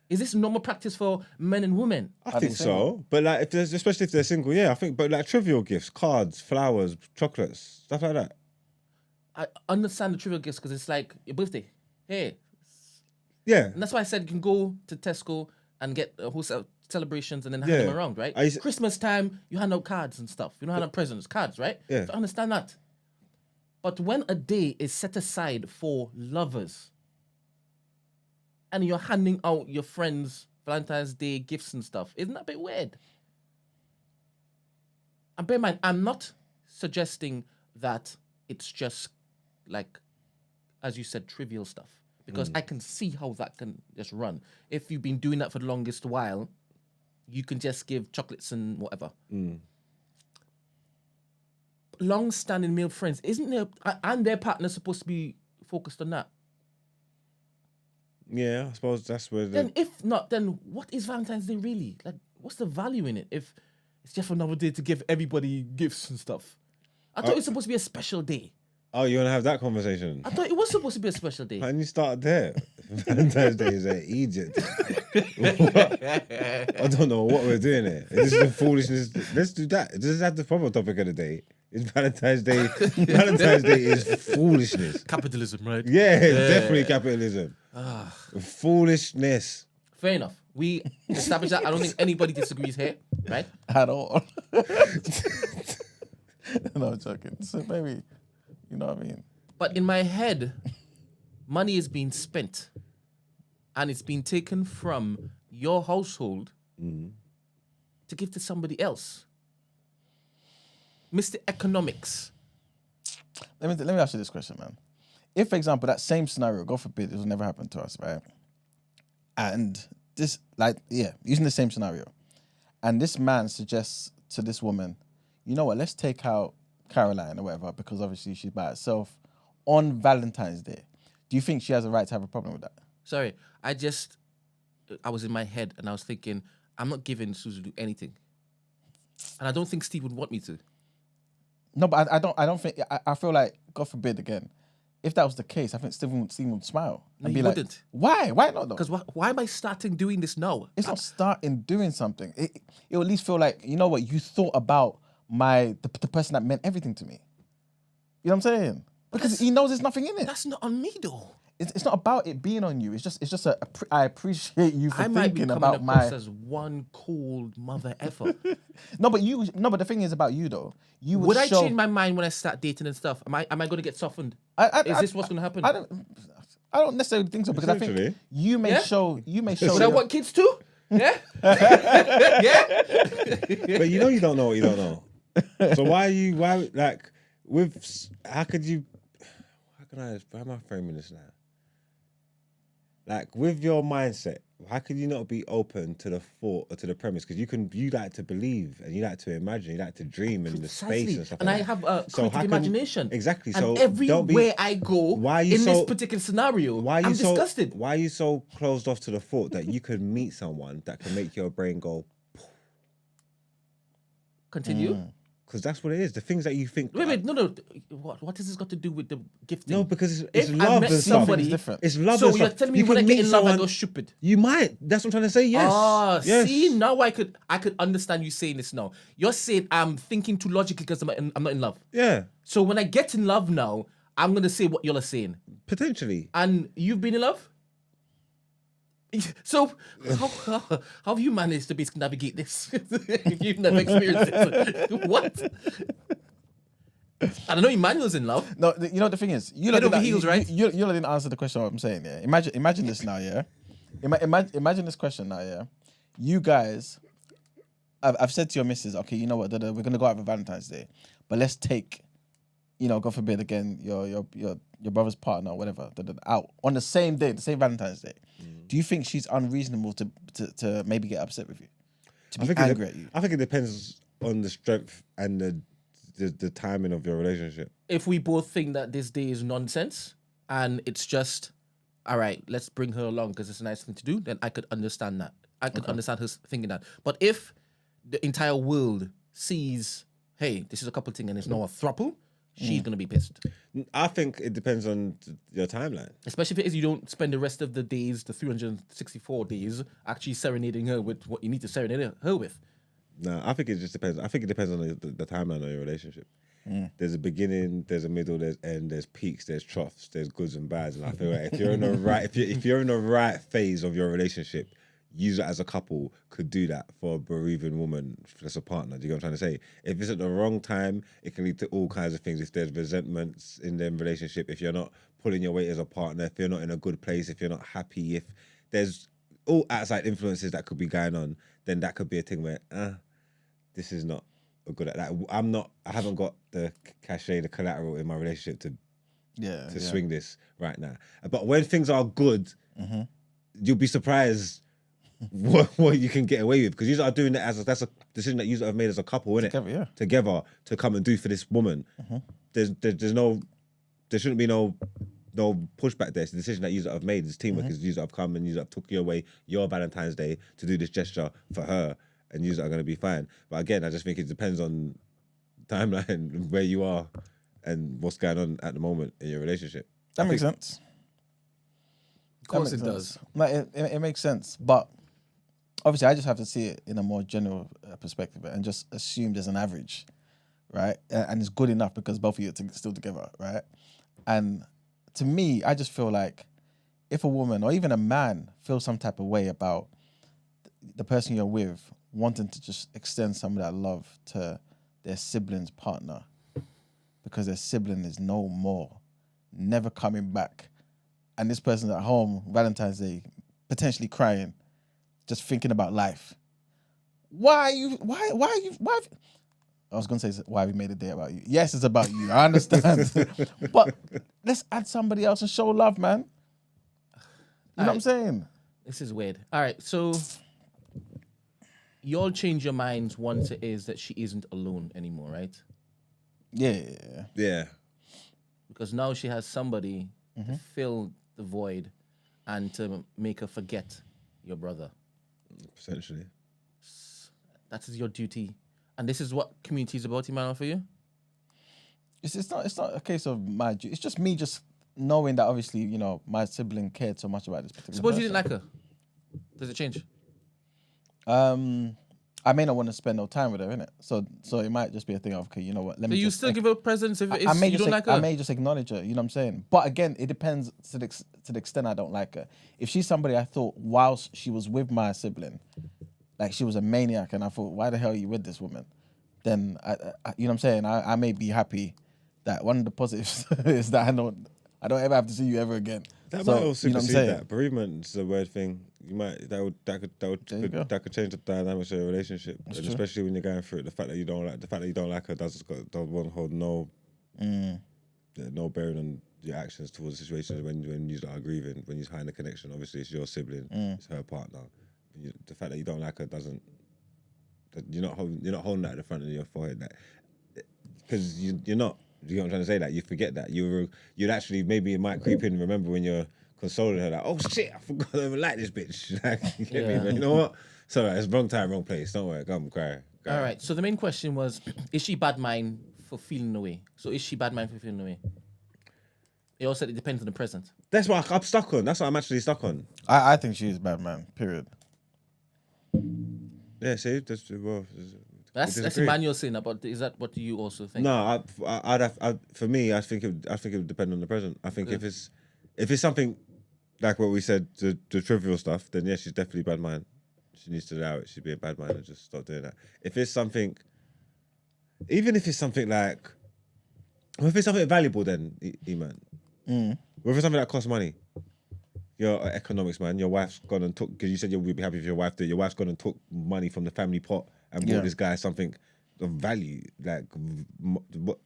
Is this normal practice for men and women? I think so, but like, especially if they're single, yeah, I think. But like trivial gifts, cards, flowers, chocolates, stuff like that. I understand the trivial gifts because it's like your birthday. Hey, yeah, and that's why I said you can go to Tesco and get wholesale celebrations and then hand them around, right? Christmas time, you hand out cards and stuff. You don't hand out presents, cards, right? Yeah, So I understand that. But when a day is set aside for lovers, and you're handing out your friends Valentine's Day gifts and stuff, isn't that a bit weird? And bear in mind, I'm not suggesting that it's just like, as you said, trivial stuff. Because I can see how that can just run. If you've been doing that for the longest while, you can just give chocolates and whatever. Long-standing male friends, isn't there, and their partner supposed to be focused on that? Yeah, I suppose that's where. Then if not, then what is Valentine's Day really? Like, what's the value in it if it's just another day to give everybody gifts and stuff? I thought it was supposed to be a special day. Oh, you want to have that conversation? I thought it was supposed to be a special day. And you start there. Valentine's Day is in Egypt. I don't know what we're doing here. This is the foolishness. Let's do that. This is the proper topic of the day. It's Valentine's Day. Valentine's Day is foolishness. Capitalism, right? Yeah, definitely capitalism. Foolishness. Fair enough. We established that. I don't think anybody disagrees here, right? At all. No, I'm joking. So maybe, you know what I mean? But in my head, money is being spent and it's being taken from your household to give to somebody else. Mr. Economics. Let me ask you this question, man. If, for example, that same scenario, God forbid, it will never happen to us, right? And this, using the same scenario, and this man suggests to this woman, you know what, let's take out Caroline or whatever, because obviously she's by herself on Valentine's Day. Do you think she has a right to have a problem with that? Sorry, I was in my head and I was thinking, I'm not giving Suzu anything. And I don't think Steve would want me to. No, but I don't think, I feel like, God forbid again, if that was the case, I think Steve would smile. No, and he be like, wouldn't. Why? Why not though? Because why am I starting doing this now? It's not starting doing something. It will at least feel like, you know what, you thought about the person that meant everything to me. You know what I'm saying? Because he knows there's nothing in it. That's not on me though. It's not about it being on you. It's just I appreciate you for I might be thinking coming about across as one cold mother ever. No, but the thing is about you though. You Would I change my mind when I start dating and stuff? Am I going to get softened? Is this what's going to happen? I don't necessarily think so, because I think you may show. Would I want kids too? Yeah. Yeah. But you know you don't know what you don't know. So how am I framing this now? Like, with your mindset, how could you not be open to the thought or to the premise? Because you like to believe and you like to imagine, you like to dream in the space and stuff. And I have a creative imagination. Exactly. And so everywhere I go this particular scenario, I'm disgusted. Why are you so closed off to the thought that you could meet someone that can make your brain go? Continue. Because that's what it is. The things that you think. Wait, no. What has this got to do with the gifting? No, because it's if love and stuff. It's different. It's love so and stuff. you're telling me when I get in love, I go stupid? You might. That's what I'm trying to say. Yes. Yes. See, now I could understand you saying this now. You're saying I'm thinking too logically because I'm not in love. Yeah. So when I get in love now, I'm gonna say what you're saying. Potentially. And you've been in love? So how have you managed to basically navigate this if you've never experienced it? What? I don't know. Emmanuel's in love. No, you know the thing is, Head over heels, right? You didn't answer the question. What I'm saying, yeah. Imagine this now, yeah. Imagine this question now, yeah. You guys, I've said to your missus, okay, you know what? We're gonna go out for Valentine's Day, but let's take, God forbid again, your brother's partner or whatever, out on the same day, the same Valentine's Day. Do you think she's unreasonable to maybe get upset with you? To be angry at you? I think it depends on the strength and the timing of your relationship. If we both think that this day is nonsense and it's just, all right, let's bring her along because it's a nice thing to do, then I could understand that. I could understand her thinking that. But if the entire world sees, hey, this is a couple thing and it's not a throuple, she's going to be pissed. I think it depends on your timeline. Especially if it is you don't spend the rest of the days, the 364 days, actually serenading her with what you need to serenade her with. No, I think it just depends. I think it depends on the timeline of your relationship. There's a beginning, there's a middle, there's end, there's peaks, there's troughs, there's goods and bads. And I feel like if you're in the right phase of your relationship, user as a couple could do that for a bereaving woman that's a partner. Do you get what I'm trying to say? If it's at the wrong time, it can lead to all kinds of things. If there's resentments in their relationship, if you're not pulling your weight as a partner, if you're not in a good place, if you're not happy, if there's all outside influences that could be going on, then that could be a thing where, this is not a good. Like, I haven't got the cachet, the collateral in my relationship to swing this right now. But when things are good, you'll be surprised what you can get away with, because you are doing it that's a decision that you have made as a couple, innit? Together to come and do for this woman. There shouldn't be no pushback there. It's a decision that you have made. It's teamwork. It's you have come and you have took your way your Valentine's Day to do this gesture for her, and you are going to be fine. But again, I just think it depends on timeline, where you are, and what's going on at the moment in your relationship. That makes sense. Of course it does. No, it makes sense, but obviously I just have to see it in a more general perspective and just assume there's an average, right? And it's good enough because both of you are still together, right? And to me, I just feel like if a woman or even a man feels some type of way about the person you're with wanting to just extend some of that love to their sibling's partner because their sibling is no more, never coming back, and this person's at home Valentine's Day potentially crying, just thinking about life. Why I was going to say, why we made a day about you. Yes, it's about you. I understand. But let's add somebody else and show love, man. You know what I'm saying? This is weird. All right, so you all change your minds once it is that she isn't alone anymore, right? Yeah. Because now she has somebody to fill the void and to make her forget your brother. Essentially. That is your duty. And this is what community is about, Emmanuel, for you? It's not a case of my duty. It's just me just knowing that obviously, you know, my sibling cared so much about this particular Suppose person. you didn't like her. Does it change? I may not want to spend no time with her, innit? So it might just be a thing of, okay, you know what, let me you just... still give her presents if I may you just don't like her? I may just acknowledge her, you know what I'm saying? But again, it depends to the extent I don't like her. If she's somebody I thought whilst she was with my sibling, like she was a maniac, and I thought, why the hell are you with this woman? Then, I you know what I'm saying? I may be happy that one of the positives is that I don't ever have to see you ever again. That So, might also you know what I'm saying? that. Bereavement's a weird thing. You might that could change the dynamics of your relationship, and especially when you're going through it. The fact that you don't like her won't hold no bearing on your actions towards the situation when you are grieving, when you're hiding the connection. Obviously, it's your sibling, it's her partner. The fact that you don't like her doesn't. You're not holding that at the front of your forehead, because you're not. You know what I'm trying to say? That you forget that you'd actually, maybe it might creep in. Remember when you're consoling her, like, oh shit, I forgot I don't even like this bitch. Like, you get me, man? You know what? So it's wrong time, wrong place. Don't worry, come cry. All right. So the main question was, is she bad mind for feeling the way? So is she bad mind for feeling the way? It also said it depends on the present. That's what I'm stuck on. That's what I'm actually stuck on. I think she is bad, man. Period. Yeah, see, That's Emmanuel saying that, but is that what you also think? No, for me, I think it would depend on the present. I think if it's something like what we said, the trivial stuff, then yes, she's definitely bad mind. She needs to allow it. She'd be a bad mind and just stop doing that. If it's something, even if it's something like, if it's something valuable, then E-man. Or if it's something that costs money. You're an economics man. Your wife's gone and took, because you said you'd be happy if your wife did. Your wife's gone and took money from the family pot and bought this guy something of value. Like, what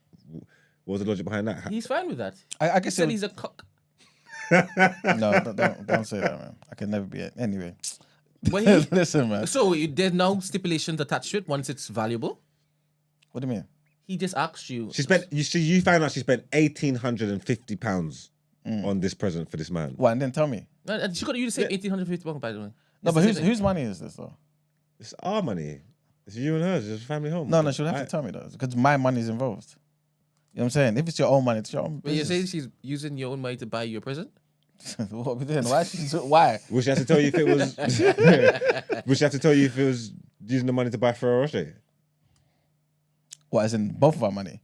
was the logic behind that? He's fine with that. I guess he said he's a cock. No, don't say that, man. I can never be it. Anyway. Listen, man. So there's no stipulations attached to it once it's valuable? What do you mean? He just asked you. You found out she spent £1,850 on this present for this man. What, and then tell me? And she got you to say £1,850, by the way. No, but whose money is this, though? It's our money. It's you and hers. It's a family home. No, she'll have to tell me, though, because my money's involved. You know what I'm saying? If it's your own money, it's your own business. But you say she's using your own money to buy you a present? What are we doing? Why? Will she have to tell you if it was... Will she have to tell you if it was using the money to buy Ferrero Rocher? What, as in both of our money?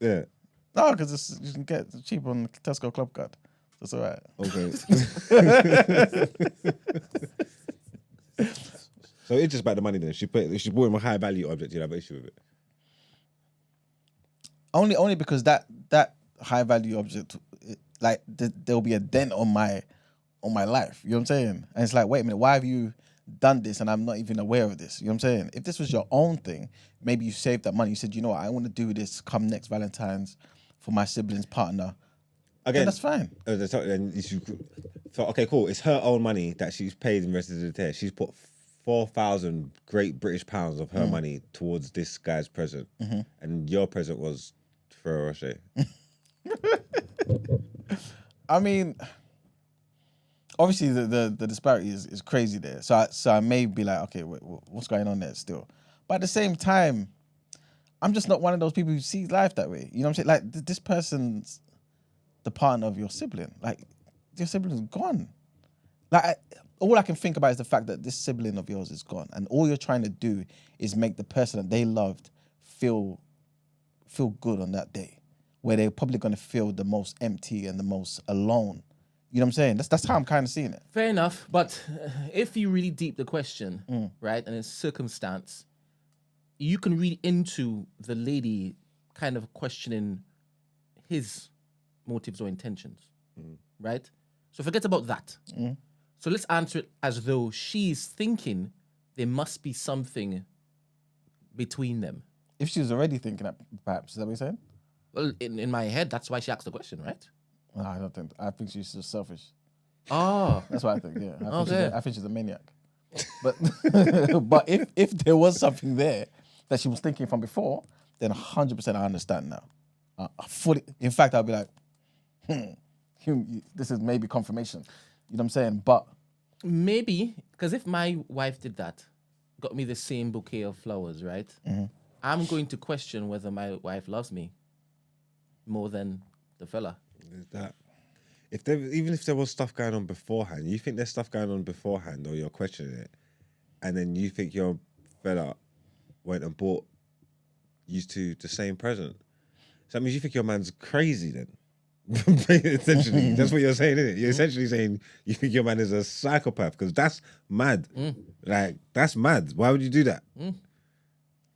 Yeah. No, because you can get cheap on Tesco Club Card. That's all right. Okay. So it's just about the money then. If she bought him a high value object, you'd have an issue with it. Only because that high value object, like there'll be a dent on my life. You know what I'm saying? And it's like, wait a minute, why have you done this and I'm not even aware of this? You know what I'm saying? If this was your own thing, maybe you saved that money. You said, you know what, I want to do this come next Valentine's for my sibling's partner. Again, that's fine. So okay, cool. It's her own money that she's paid in residence. She's put 4,000 Great British pounds of her money towards this guy's present, and your present was Ferrero Rocher. I mean, obviously the disparity is crazy there. So I may be like, okay, what's going on there still? But at the same time, I'm just not one of those people who sees life that way. You know what I'm saying? Like this person's the partner of your sibling. Like your sibling's gone. Like all I can think about is the fact that this sibling of yours is gone, and all you're trying to do is make the person that they loved feel good on that day, where they're probably going to feel the most empty and the most alone. You know what I'm saying? That's how I'm kind of seeing it. Fair enough, but if you really deep the question, right, and it's circumstance, you can read into the lady kind of questioning his motives or intentions, right? So forget about that. So let's answer it as though she's thinking there must be something between them. If she was already thinking that, perhaps, is that what you're saying? Well, in my head, that's why she asked the question, right? No, I think she's just selfish. Oh. That's what I think, yeah. I think she's a maniac. But but if there was something there that she was thinking from before, then 100% I understand now. In fact, I'll be like, this is maybe confirmation. You know what I'm saying? But maybe, because if my wife did that, got me the same bouquet of flowers, right? I'm going to question whether my wife loves me more than the fella. Is that even if there was stuff going on beforehand, you think there's stuff going on beforehand, or you're questioning it, and then you think your fella went and bought you two the same present, so that means you think your man's crazy then. Essentially, that's what you're saying, isn't it? You're essentially saying you think your man is a psychopath, because that's mad. Like, that's mad. Why would you do that?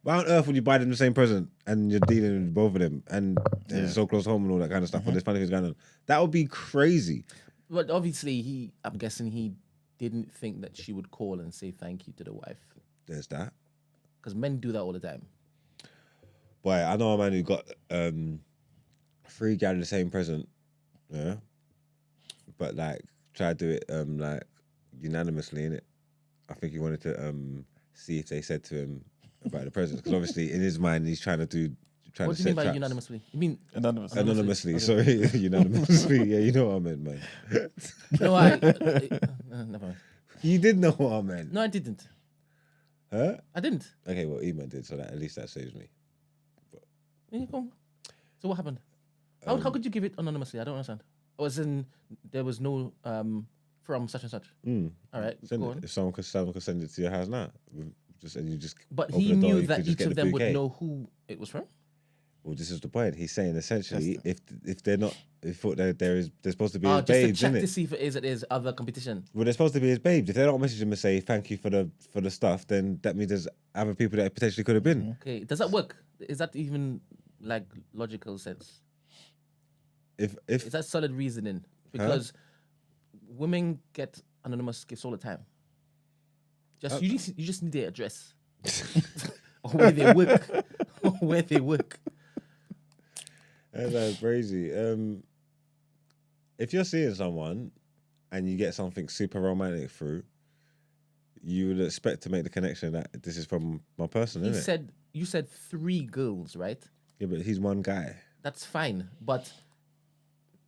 Why on earth would you buy them the same present and you're dealing with both of them and it's so close home and all that kind of stuff, or there's funny things going on? That would be crazy. But obviously, I'm guessing he didn't think that she would call and say thank you to the wife. There's that. Because men do that all the time. Boy, I know a man who got 3 gal the same present, yeah, but like try to do it like unanimously, innit? I think he wanted to see if they said to him about the presents, because obviously in his mind he's trying to do. What do you mean by unanimously? You mean anonymously? Anonymously, sorry, unanimously. Yeah, you know what I meant, man. No, never mind. You did know what I meant. No, I didn't. Huh? I didn't. Okay, well, Eman did, so that at least that saves me. There you go. So what happened? How could you give it anonymously? I don't understand. There was no from such and such. All right, Send go it. on. If someone could send it to your house now, But open he the door, knew you that could just each get of the them would bouquet. know who it was from. Well, this is the point. He's saying essentially, if they're not, if they're supposed to be his Just to babes, check isn't to it? see if it is other competition. Well, they're supposed to be his babes. If they don't message him and say thank you for the stuff, then that means there's other people that it potentially could have been. Okay, does that work? Is that even like logical sense? If Is that solid reasoning? Because women get anonymous gifts all the time. You just need their address or where they work, or where they work. That's crazy. If you're seeing someone and you get something super romantic through, you would expect to make the connection that this is from my person, isn't it? You said 3 girls, right? Yeah, but he's one guy. That's fine, but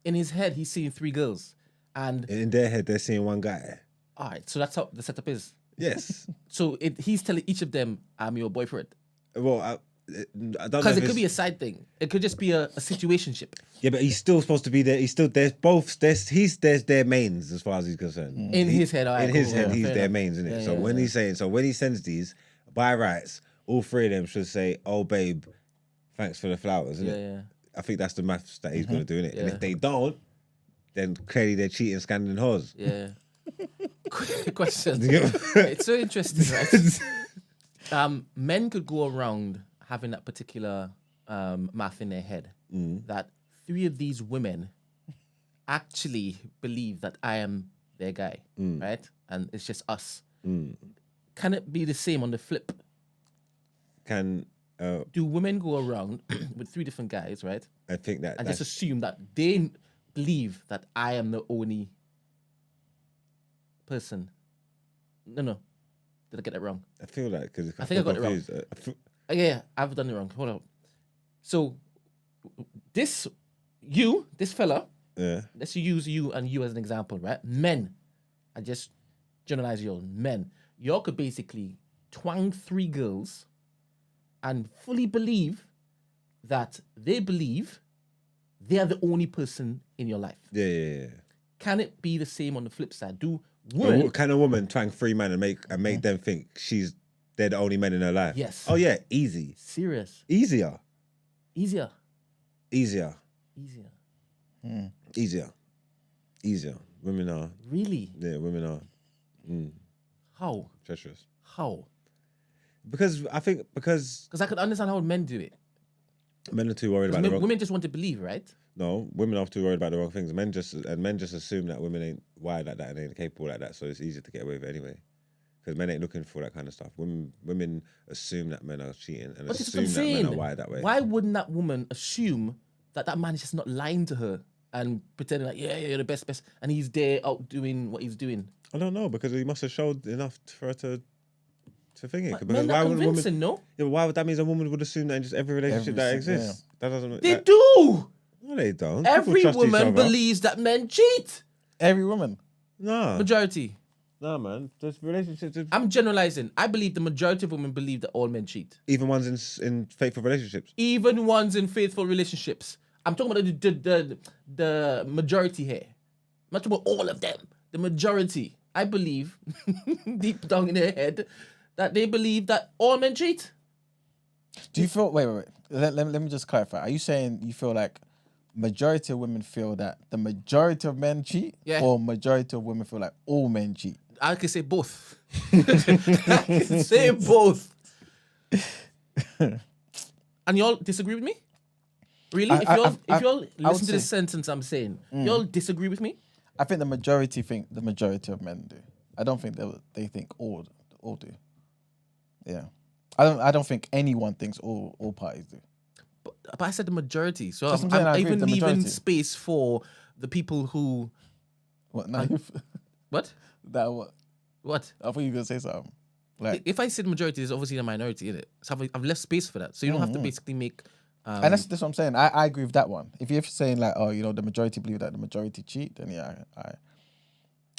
in his head, he's seeing 3 girls, and In their head, they're seeing one guy. all right, so that's how the setup is. Yes. So he's telling each of them, "I'm your boyfriend," Well, I don't know. because if it could be a it's- side thing. It could just be a situationship. Yeah, but he's still supposed to be there. He's still there's both. There's their mains as far as he's concerned. In his head, all right, In his cool, head, yeah, he's fair their enough. mains, isn't it? Yeah, So yeah, when yeah. he's saying, when he sends these, by rights, all 3 of them should say, "Oh, babe, thanks for the flowers," isn't Yeah, it? yeah. I think that's the maths that he's going to do, innit? And Yeah. if they don't, then clearly they're cheating, scanning hoes. Yeah. Question. It's so interesting, right? Men could go around having that particular math in their head that 3 of these women actually believe that I am their guy, right? And it's just us. Can it be the same on the flip? Do women go around with 3 different guys, right? I think that and just assume that they believe that I am the only person? No. Did I get that wrong? I feel like because I think I got it wrong. Yeah, I've done it wrong. Hold on. So this fella, let's use you and you as an example, right? Men, I just generalize you all. Men, y'all could basically twang 3 girls and fully believe that they believe they are the only person in your life. Yeah. Can it be the same on the flip side? Do What women... kind of woman twang 3 men and make them think they're the only men in her life? Yes. Oh yeah, easy. Serious. Easier. Women are. Really? Yeah, women are. How? Treacherous. How? Because I could understand how men do it. Men are too worried about the wrong. Women just want to believe, right? No, women are too worried about the wrong things. Men just assume that women ain't wired like that and ain't capable like that, so it's easier to get away with it anyway. Because men ain't looking for that kind of stuff. Women assume that men are cheating and assume that men are wired that way. Why wouldn't that woman assume that man is just not lying to her and pretending like, yeah, you're the best, and he's there out doing what he's doing? I don't know, because he must have showed enough for her to think it. Men are convincing, no? Yeah, but why would that mean a woman would assume that in just every relationship that exists? Yeah. That doesn't. They do. No, they don't. Every woman believes that men cheat. Every woman. No. Majority. No, man. There's relationships. I'm generalizing. I believe the majority of women believe that all men cheat. Even ones in faithful relationships. Even ones in faithful relationships. I'm talking about the majority here. I'm not talking about all of them. The majority. I believe deep down in their head that they believe that all men cheat. Do you feel? Wait. Let me just clarify. Are you saying you feel like majority of women feel that the majority of men cheat, or majority of women feel like all men cheat? I can say both. I can say both. And y'all disagree with me? Really? If y'all listen to the sentence I'm saying, y'all disagree with me? I think the majority think the majority of men do. I don't think they think all do. Yeah. I don't think anyone thinks all parties do. But I said the majority, so I'm even leaving space for the people who. What now? What? That what? What? I thought you were gonna say something. Like, if I said majority, there's obviously a minority in it. So I've left space for that. So you don't have to basically make. And that's what I'm saying. I agree with that one. If you're saying like, oh, the majority believe that the majority cheat, then yeah,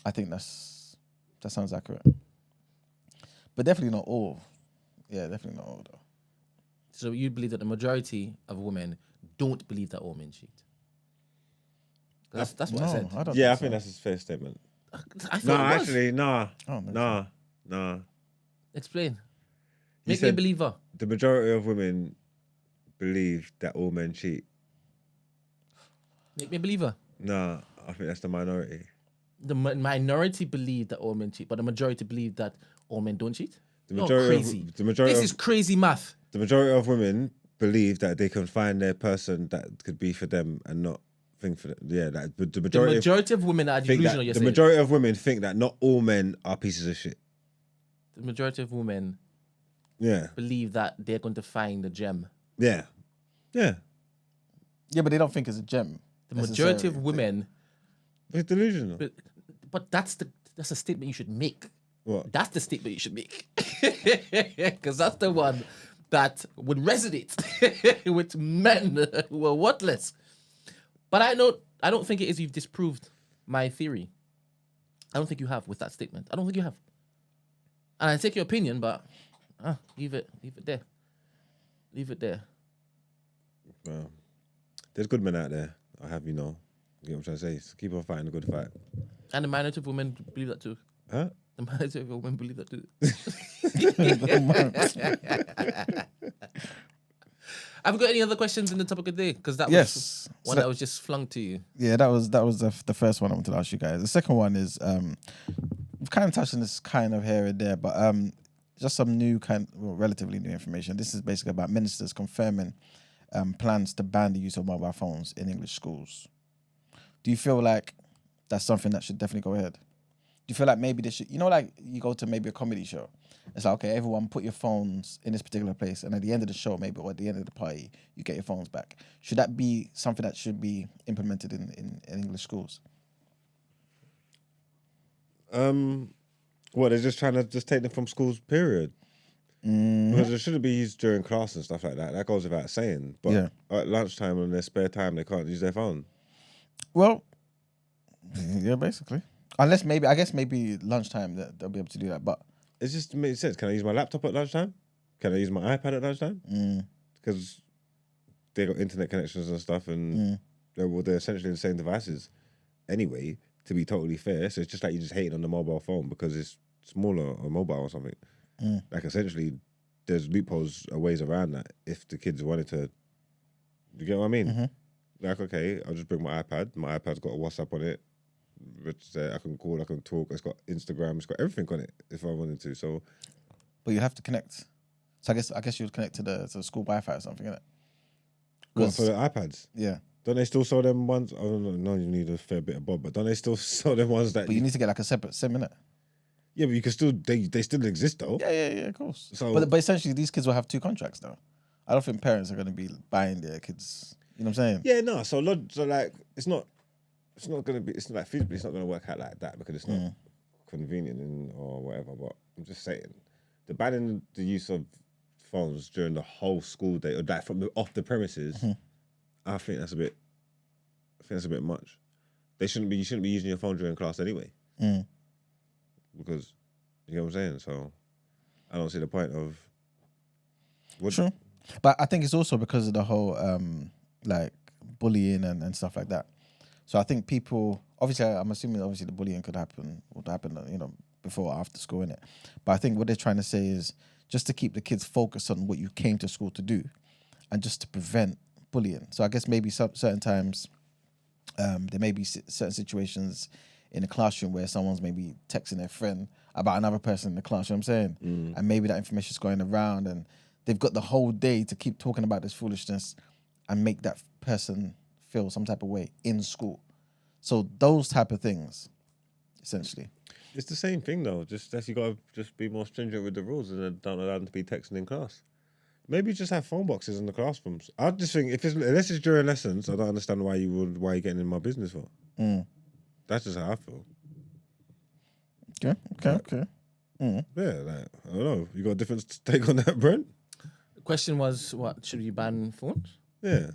I think that sounds accurate. But definitely not all. Yeah, definitely not all though. So you believe that the majority of women don't believe that all men cheat? That's what I said. I think that's a fair statement. Nah. Explain. Make me a believer. The majority of women believe that all men cheat. Make me a believer. Nah, I think that's the minority. The minority believe that all men cheat, but the majority believe that all men don't cheat? Crazy. This is crazy math. The majority of women believe that they can find their person that could be for them and not think for them. Yeah, the majority of women are delusional. The majority of women think that not all men are pieces of shit. The majority of women believe that they're going to find a gem. Yeah. Yeah, but they don't think it's a gem. The majority of women... It's delusional. But that's a statement you should make. What? That's the statement you should make. Because that's the one that would resonate with men who are worthless. But I don't think it is you've disproved my theory. I don't think you have with that statement. I don't think you have. And I take your opinion, but leave it there. Leave it there. Well, there's good men out there. I have, you know what I'm trying to say? So keep on fighting the good fight. And the minority of women believe that too. Huh? The minority of women believe that too. Have you got any other questions in the topic of the day? Because that was one that was just flung to you. Yeah, that was the first one I wanted to ask you guys. The second one is kind of touched on this kind of here and there, but just some relatively new information. This is basically about ministers confirming plans to ban the use of mobile phones in English schools. Do you feel like that's something that should definitely go ahead? Do you feel like maybe they should, like you go to maybe a comedy show, it's like, okay, everyone put your phones in this particular place, and at the end of the show, maybe, or at the end of the party, you get your phones back. Should that be something that should be implemented in English schools? Well, they're just trying to just take them from schools, period. Because it shouldn't be used during class and stuff like that. That goes without saying. But at lunchtime and their spare time, they can't use their phone. Well, yeah, basically. Unless maybe lunchtime they'll be able to do that. But it just makes sense. Can I use my laptop at lunchtime? Can I use my iPad at lunchtime? Because they got internet connections and stuff, and they're essentially the same devices anyway. To be totally fair, so it's just like you just hating on the mobile phone because it's smaller or mobile or something. Like essentially, there's loopholes or ways around that if the kids wanted to. You get what I mean? Like, okay, I'll just bring my iPad. My iPad's got a WhatsApp on it. Which I can call, I can talk. It's got Instagram. It's got everything on it if I wanted to. So, but you have to connect. So I guess you would connect to the school Wi-Fi or something, innit? What, for the iPads? Yeah. Don't they still sell them ones? I don't know. You need a fair bit of bob, but don't they still sell them ones that? But you need to get like a separate SIM, innit? Yeah, but you can still they still exist though. Yeah, of course. So, but essentially, these kids will have 2 contracts now. I don't think parents are going to be buying their kids. You know what I'm saying? Yeah, no. So like, it's not going to be. It's like feasibly, it's not going to work out like that because it's not convenient or whatever. But I'm just saying, the banning the use of phones during the whole school day or like from off the premises, I think that's a bit. I think that's a bit much. You shouldn't be using your phone during class anyway. Because you know what I'm saying. So I don't see the point of. True, but I think it's also because of the whole like bullying and stuff like that. So I think people, obviously, I'm assuming the bullying would happen, before or after school, innit? But I think what they're trying to say is just to keep the kids focused on what you came to school to do, and just to prevent bullying. So I guess maybe certain times, there may be certain situations in a classroom where someone's maybe texting their friend about another person in the class, you know what I'm saying? And maybe that information is going around, and they've got the whole day to keep talking about this foolishness and make that person feel some type of way in school. So those type of things, essentially. It's the same thing though. Just that you gotta just be more stringent with the rules and don't allow them to be texting in class. Maybe just have phone boxes in the classrooms. I just think unless it's during lessons, I don't understand why you're getting in my business for. That's just how I feel. Okay. Yeah, like I don't know. You got a different take on that, Brent? The question was, what should we ban phones? Yeah.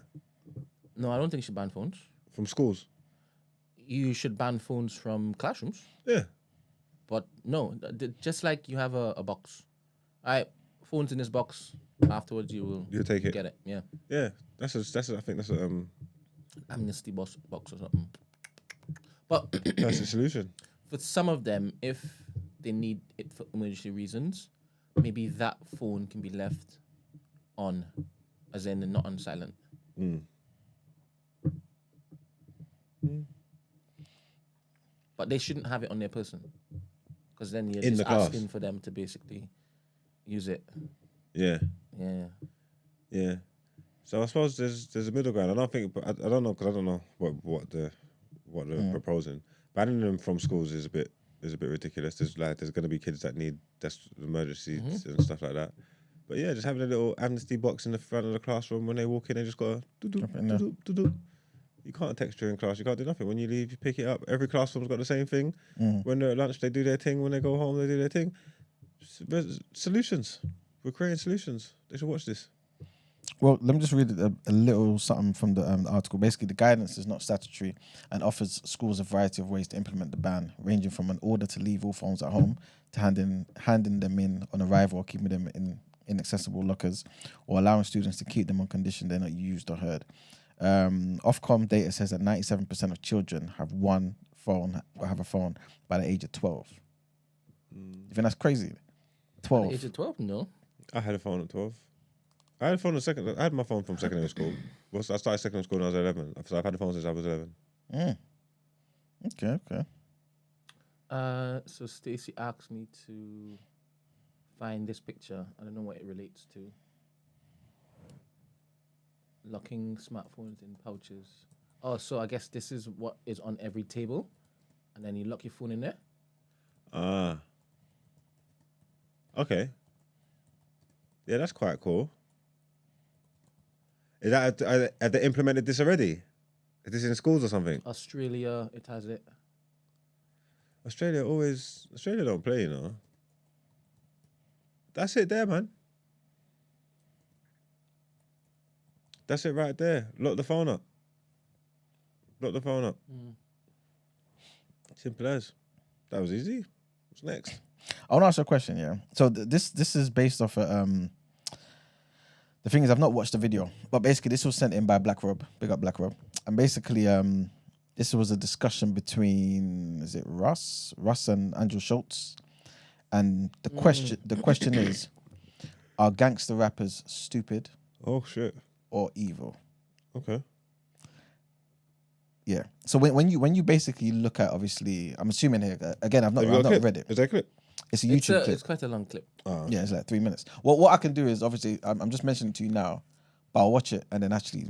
No, I don't think you should ban phones. From schools. You should ban phones from classrooms. Yeah. But no, just like you have a box. All right, phones in this box. Afterwards, you'll take it. Get it. Yeah. Yeah. I think that's amnesty box or something. But that's the solution. For some of them, if they need it for emergency reasons, maybe that phone can be left on, as in not on silent. But they shouldn't have it on their person, because then you're just asking for them to basically use it. Yeah. So I suppose there's a middle ground. I don't know because I don't know what they're proposing. Banning them from schools is a bit ridiculous. There's going to be kids that need emergencies and stuff like that. But yeah, just having a little amnesty box in the front of the classroom when they walk in, they just got to You can't text during class. You can't do nothing. When you leave, you pick it up. Every classroom's got the same thing. When they're at lunch, they do their thing. When they go home, they do their thing. Solutions. We're creating solutions. They should watch this. Well, let me just read a little something from the article. Basically, the guidance is not statutory and offers schools a variety of ways to implement the ban, ranging from an order to leave all phones at home to handing them in on arrival or keeping them in inaccessible lockers, or allowing students to keep them on condition they're not used or heard. Ofcom data says that 97% of children have a phone by the age of 12. You think that's crazy? 12. At the age of 12? No. I had a phone at 12. I had my phone from secondary school. I started secondary school when I was 11. So I've had a phone since I was 11. Okay. So Stacey asked me to find this picture. I don't know what it relates to. Locking smartphones in pouches. Oh, so I guess this is what is on every table, and then you lock your phone in there. Ah. Okay. Yeah, that's quite cool. Is that have they implemented this already? Is this in schools or something? Australia, it has it. Australia don't play, you know. That's it there, man. That's it right there. Lock the phone up. Lock the phone up. Simple as. That was easy. What's next? I want to ask you a question, yeah. So this is based off the thing is I've not watched the video, but basically this was sent in by Black Rob. Big up Black Rob. And basically this was a discussion between Russ and Andrew Schultz. And the question is, are gangster rappers stupid Oh shit. or evil? Okay. Yeah. So when you basically look at, obviously, I'm assuming here again, I've not read it. Is that a clip? It's a YouTube clip. It's quite a long clip. Yeah, it's like 3 minutes. What I can do is, obviously, I'm just mentioning it to you now, but I'll watch it and then actually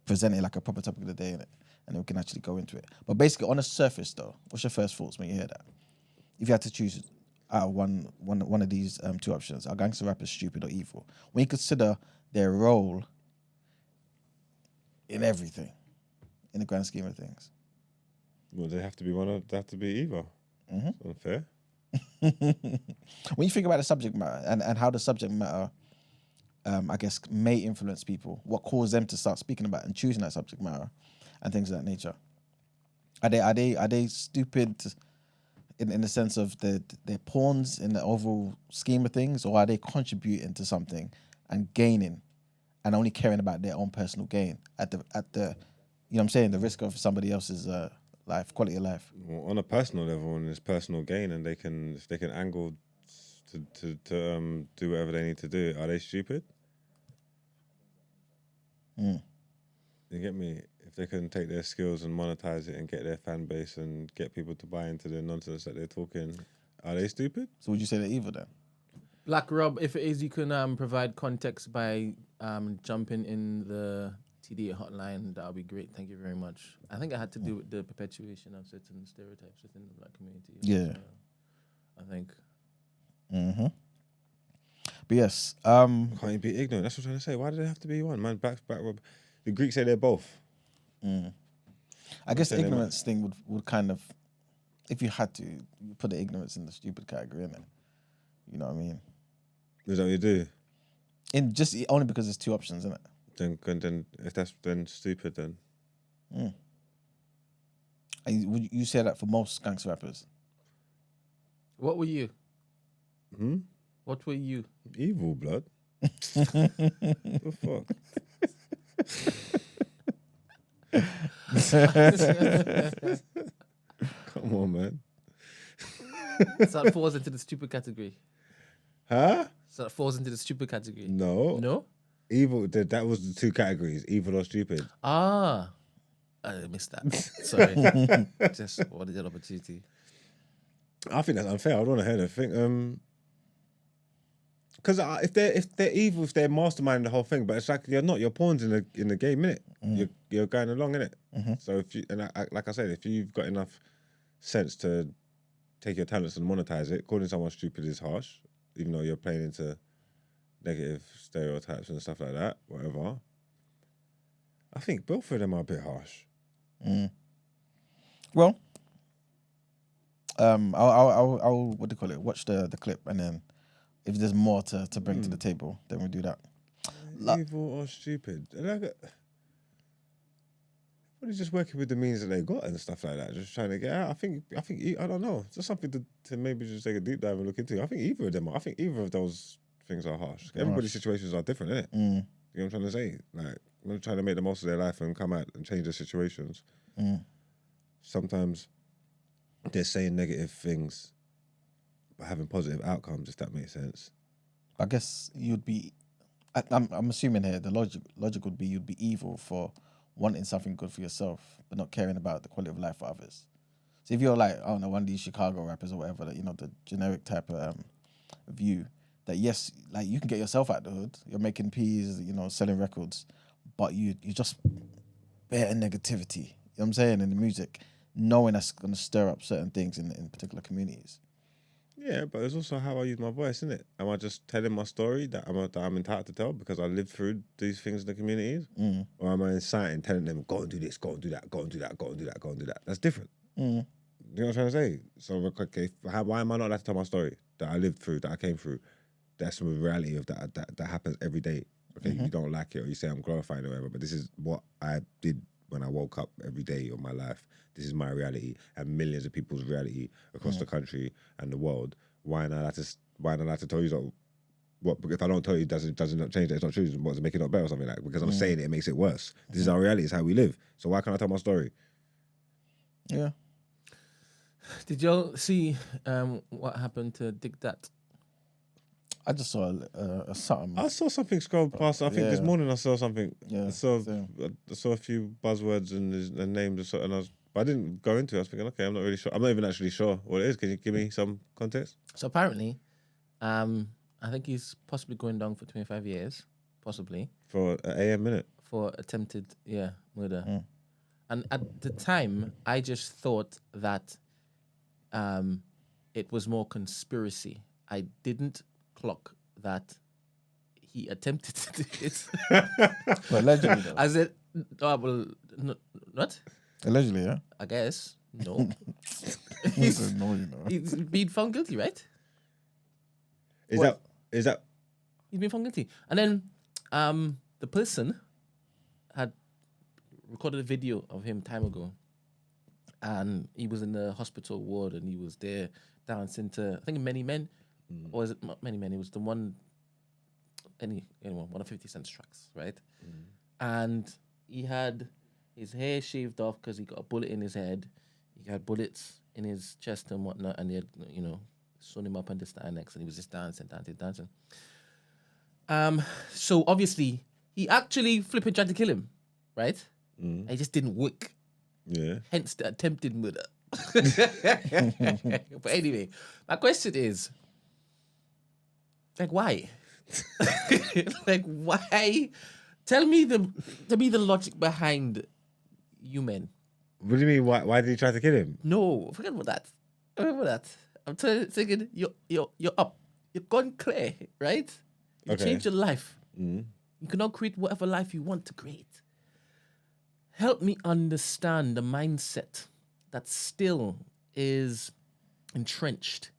present it like a proper topic of the day, innit? And then we can actually go into it. But basically, on the surface, though, what's your first thoughts when you hear that? If you had to choose out of one of these two options, are gangster rappers stupid or evil? When you consider their role in everything, in the grand scheme of things. Well, they have to be they have to be either. It's unfair. When you think about the subject matter and how the subject matter, I guess, may influence people, what caused them to start speaking about and choosing that subject matter and things of that nature, are they stupid in the sense of they're pawns in the overall scheme of things, or are they contributing to something and gaining and only caring about their own personal gain at the you know what I'm saying, the risk of somebody else's life, quality of life? Well, on a personal level, and it's personal gain, and if they can angle to do whatever they need to do, are they stupid? You get me? If they can take their skills and monetize it and get their fan base and get people to buy into the nonsense that they're talking, are they stupid? So would you say they're evil then? Black Rob, if it is, you can provide context by jumping in the TDA hotline. That would be great. Thank you very much. I think it had to do with the perpetuation of certain stereotypes within the black community. Yeah. I think. But yes, Can't you be ignorant? That's what I'm trying to say. Why do they have to be one? Man, Black Rob. The Greeks say they're both. I guess the ignorance thing would kind of, if you had to, you put the ignorance in the stupid category, innit? You know what I mean? Is that what you do? In just only because there's two options, isn't it? Then if that's then stupid, then. And would you say that for most gangster rappers? What were you? What were you? Evil blood. The fuck? Come on, man. So that falls into the stupid category. Huh? So that falls into the stupid category. No. No? Evil. That was the two categories: evil or stupid. Ah, I missed that. Sorry. Just wanted an opportunity. I think that's unfair. I don't want to hear that thing. Because if they're evil, if they're masterminding the whole thing, but it's like you're not. You're pawns in the game, innit? You're going along, innit? So if you like I said, if you've got enough sense to take your talents and monetize it, calling someone stupid is harsh, even though you're playing into negative stereotypes and stuff like that. Whatever. I think both of them are a bit harsh. Well, I'll what do you call it? Watch the clip, and then if there's more to bring to the table, then we'll do that. Evil or stupid? What is just working with the means that they got and stuff like that, just trying to get out. I think I don't know. It's just something to maybe just take a deep dive and look into. I think either of them. I think either of those things are harsh. Everybody's situations are different, innit? You know what I'm trying to say? Like, I'm trying to make the most of their life and come out and change their situations. Sometimes they're saying negative things but having positive outcomes, if that makes sense. I guess you'd be. I'm assuming here the logic would be you'd be evil for wanting something good for yourself, but not caring about the quality of life for others. So if you're like, I don't know, one of these Chicago rappers or whatever, that, you know, the generic type of view, that yes, like you can get yourself out the hood, you're making peas, you know, selling records, but you just bear negativity, you know what I'm saying, in the music, knowing that's going to stir up certain things in particular communities. Yeah, but it's also how I use my voice, isn't it? Am I just telling my story that I'm entitled to tell because I lived through these things in the communities? Or am I inciting, telling them, go and do this, go and do that, go and do that, go and do that, go and do that? That's different. You know what I'm trying to say? So, okay, why am I not allowed to tell my story that I lived through, that I came through? That's the reality of that happens every day. Okay, you don't like it or you say I'm glorifying or whatever, but this is what I did when I woke up every day of my life. This is my reality and millions of people's reality across the country and the world. Why not allowed to tell you that? What? If I don't tell you, does it not change that it's not true? What, does it make it not better or something like? Because I'm saying it makes it worse. This is our reality. It's how we live. So why can't I tell my story? Yeah. Did y'all see what happened to Dictat? I just saw something. I saw something scroll past. I think this morning I saw something. Yeah, I saw a few buzzwords and names and but I didn't go into it. I was thinking, okay, I'm not really sure. I'm not even actually sure what it is. Can you give me some context? So apparently, I think he's possibly going down for 25 years, possibly. For an AM minute? For attempted, murder. And at the time, I just thought that it was more conspiracy. I didn't clock that he attempted to do it. But allegedly, though. I said, what? Allegedly, yeah. I guess. No. He's He's been found guilty, right? Is that? He's been found guilty. And then the person had recorded a video of him time ago. And he was in the hospital ward and he was there dancing to, I think, Many Men. Or is it not Many Men? It was the one, one of 50 Cent's tracks, right? And he had his hair shaved off because he got a bullet in his head. He had bullets in his chest and whatnot, and they had, sewn him up and this, that, and next, and he was just dancing. So obviously, he actually flipping tried to kill him, right? And it just didn't work. Yeah. Hence the attempted murder. But anyway, my question is, like, why? Like, why? Tell me the logic behind you men. What do you mean? Why did he try to kill him? No, forget about that. I'm thinking you're up. You're gone clear, right? You changed your life. You can now create whatever life you want to create. Help me understand the mindset that still is entrenched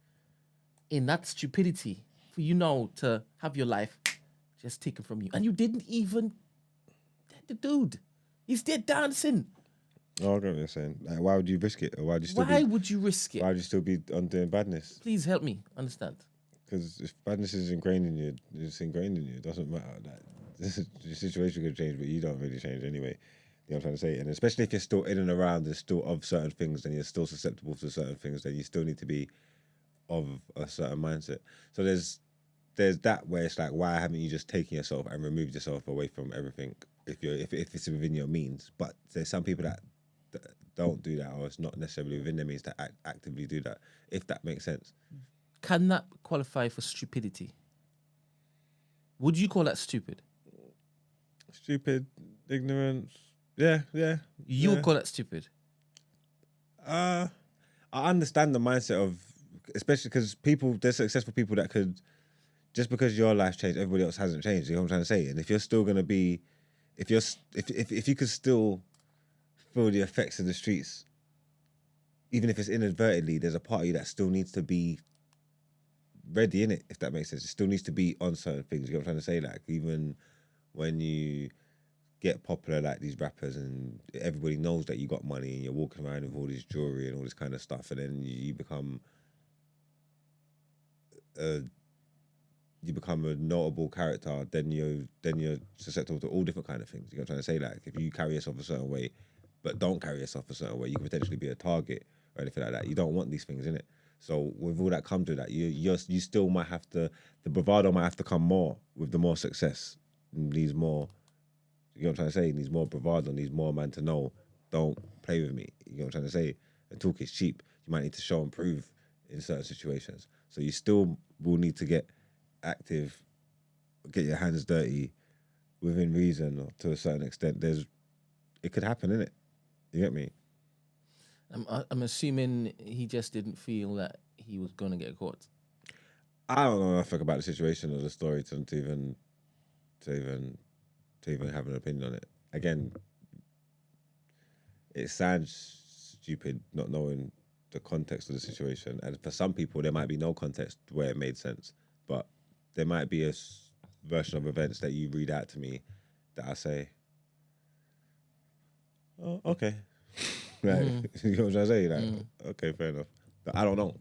in that stupidity for you now to have your life just taken from you. And you didn't even get the dude. He's there dancing. Oh, I get what you're saying. Like, why would you risk it? Or why would you risk it? Why would you still be doing badness? Please help me understand. Because if badness is ingrained in you, it's ingrained in you. It doesn't matter. Like, the situation could change, but you don't really change anyway. You know what I'm trying to say? And especially if you're still in and around and still of certain things, then you're still susceptible to certain things, then you still need to be of a certain mindset. So there's that where it's like, why haven't you just taken yourself and removed yourself away from everything if it's within your means? But there's some people that don't do that, or it's not necessarily within their means to actively do that, if that makes sense. Can that qualify for stupidity? Would you call that stupid? Stupid, ignorance. Yeah. You would call that stupid? I understand the mindset of, especially because there's successful people that could, just because your life changed, everybody else hasn't changed. You know what I'm trying to say? And if you're still gonna be, if you could still feel the effects of the streets, even if it's inadvertently, there's a part of you that still needs to be ready in it, if that makes sense. It still needs to be on certain things. You know what I'm trying to say? Like, even when you get popular like these rappers and everybody knows that you got money and you're walking around with all this jewelry and all this kind of stuff, and then you become a notable character, then you're susceptible to all different kind of things. You know what I'm trying to say? Like, if you carry yourself a certain way but don't carry yourself a certain way, you can potentially be a target or anything like that. You don't want these things in it. So with all that comes to that, you still might have to, the bravado might have to come more with the more success. It needs more, you know what I'm trying to say? It needs more bravado, needs more man to know, don't play with me. You know what I'm trying to say? and talk is cheap. You might need to show and prove in certain situations. So you still will need to get active, get your hands dirty within reason, or to a certain extent. It could happen, innit? You get me? I'm assuming he just didn't feel that he was gonna get caught. I don't know nothing about the situation or the story to even have an opinion on it. Again, it sounds stupid not knowing the context of the situation, and for some people there might be no context where it made sense, but there might be a version of events that you read out to me that I say, oh, okay. Like, you know what I'm trying to say? Like, okay, fair enough. But I don't know.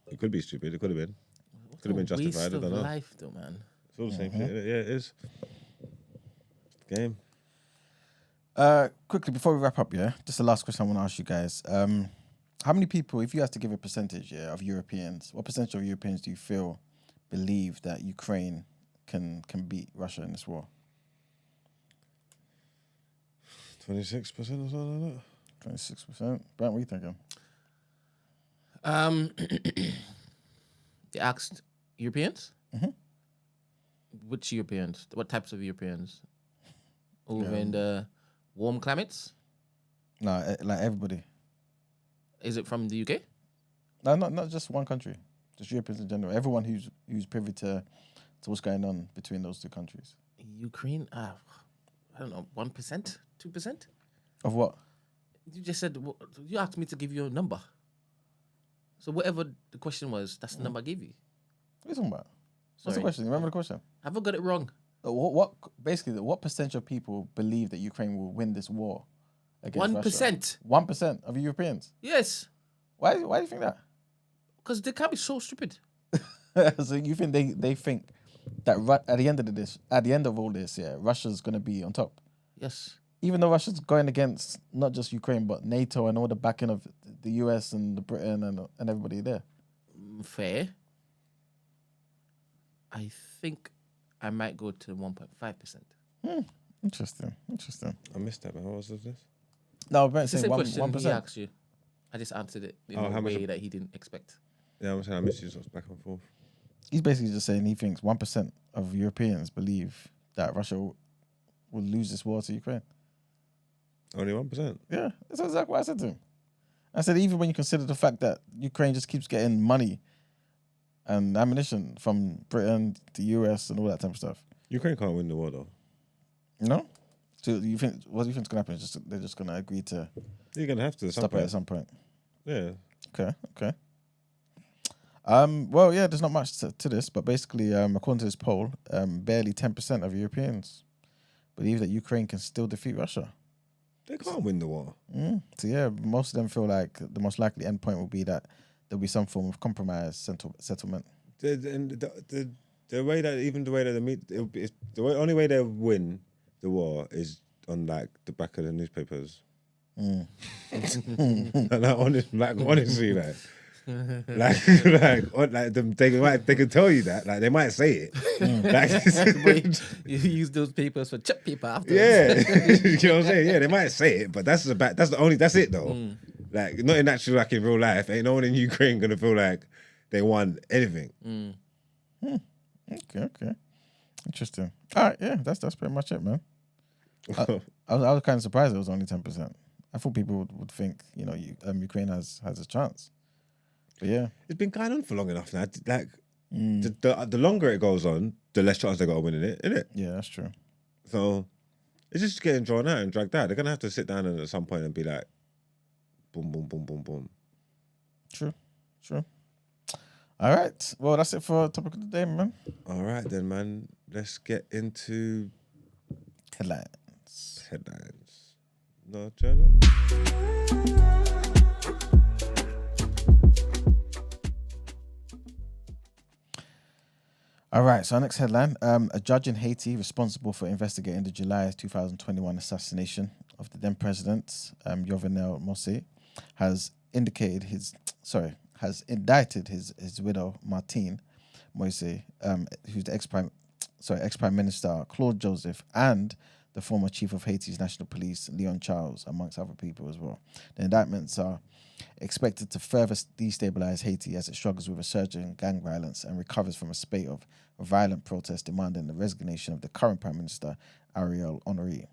It could be stupid. It could have been. Could have been justified. I don't know. Life, though, man. It's all the same shit. Yeah, it is. Game. Quickly before we wrap up, just the last question I want to ask you guys. How many people, if you had to give a percentage, of Europeans, what percentage of Europeans do you feel believe that Ukraine can beat Russia in this war? 26% or something like that. 26%. Brent, what are you thinking? They asked Europeans? Mhm. Which Europeans? What types of Europeans? Over in the warm climates? No, like everybody. Is it from the UK? No, not just one country. Just Europeans in general. Everyone who's privy to what's going on between those two countries. Ukraine? I don't know, 1%? 2%? Of what? You just said, you asked me to give you a number. So whatever the question was, that's the number I gave you. What are you talking about? What's the Sorry. question? Remember the question? Have I got it wrong? What percentage of people believe that Ukraine will win this war against 1%. Russia? 1% of Europeans. Yes. Why do you think that? Because they can't be so stupid. So you think they think that at the end of all this, Russia's gonna be on top, Yes. even though Russia's going against not just Ukraine but NATO and all the backing of the US and the Britain and everybody there. Fair. I think I might go to 1.5%. Interesting. I missed that, man. What was this? No, Brent It's the saying same question 1%. he asked you. I just answered it in how a much way that he didn't expect. Yeah, I'm saying I missed you so it's back and forth. He's basically just saying he thinks 1% of Europeans believe that Russia will lose this war to Ukraine. Only 1%. Yeah, that's exactly what I said to him. I said even when you consider the fact that Ukraine just keeps getting money and ammunition from Britain, the US, and all that type of stuff. Ukraine can't win the war, though. No? So what do you think's going to happen? They're just going to agree to You're going to have to stop it at some point. Yeah. Okay. Well, yeah, there's not much to this, but basically, according to this poll, barely 10% of Europeans believe that Ukraine can still defeat Russia. They can't win the war. So yeah, most of them feel like the most likely endpoint will be that there'll be some form of compromise settlement. The way that only way they'll win the war is on like the back of the newspapers. And honestly, they can tell you that, like they might say it. But you use those papers for chip paper afterwards. Yeah, you know what I'm saying. Yeah, they might say it, but that's it though. Like not in actual like in real life. Ain't no one in Ukraine gonna feel like they won anything. Okay. Interesting. All right, yeah, that's pretty much it, man. I was kind of surprised it was only 10%. I thought people would think, Ukraine has a chance. But yeah, it's been going on for long enough now. Like the longer it goes on, the less chance they got of winning it, isn't it? Yeah, that's true. So it's just getting drawn out and dragged out. They're gonna have to sit down and at some point and be like, boom, boom, boom, boom, boom. True. All right. Well, that's it for topic of the day, man. All right then, man. Let's get into Headlines. No journal. All right, so our next headline. A judge in Haiti responsible for investigating the July 2021 assassination of the then president, Jovenel Moïse, has indicted indicted his widow, Martine Moïse, who's the ex-prime minister, Claude Joseph, and the former chief of Haiti's national police, Leon Charles, amongst other people as well. The indictments are expected to further destabilize Haiti as it struggles with a surge in gang violence and recovers from a spate of violent protests demanding the resignation of the current Prime Minister, Ariel Henry.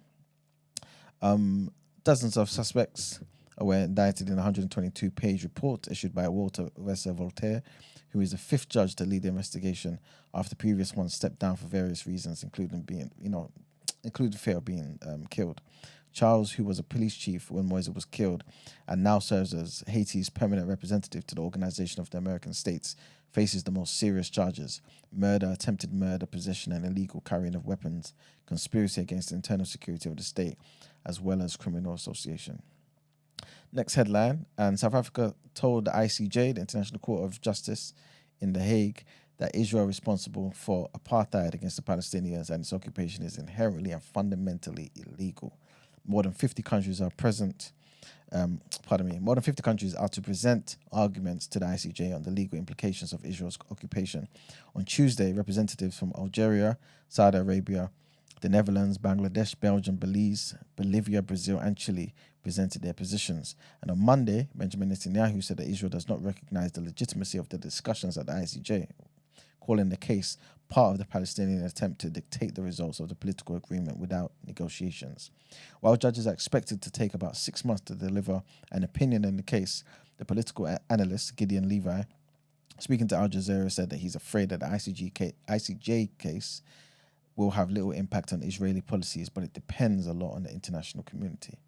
Dozens of suspects were indicted in a 122-page report issued by Walter Voltaire, who is the fifth judge to lead the investigation after previous ones stepped down for various reasons, including fear of being killed. Charles, who was a police chief when Moïse was killed and now serves as Haiti's permanent representative to the Organization of the American States, faces the most serious charges: murder, attempted murder, possession and illegal carrying of weapons, conspiracy against the internal security of the state, as well as criminal association. Next headline, and South Africa told the ICJ, the International Court of Justice in The Hague, that Israel responsible for apartheid against the Palestinians and its occupation is inherently and fundamentally illegal. More than 50 countries are More than 50 countries are to present arguments to the ICJ on the legal implications of Israel's occupation. On Tuesday, representatives from Algeria, Saudi Arabia, the Netherlands, Bangladesh, Belgium, Belize, Bolivia, Brazil, and Chile presented their positions. And on Monday, Benjamin Netanyahu said that Israel does not recognize the legitimacy of the discussions at the ICJ, calling the case part of the Palestinian attempt to dictate the results of the political agreement without negotiations. While judges are expected to take about 6 months to deliver an opinion in the case, the political analyst Gideon Levi, speaking to Al Jazeera, said that he's afraid that the ICJ case will have little impact on Israeli policies, but it depends a lot on the international community.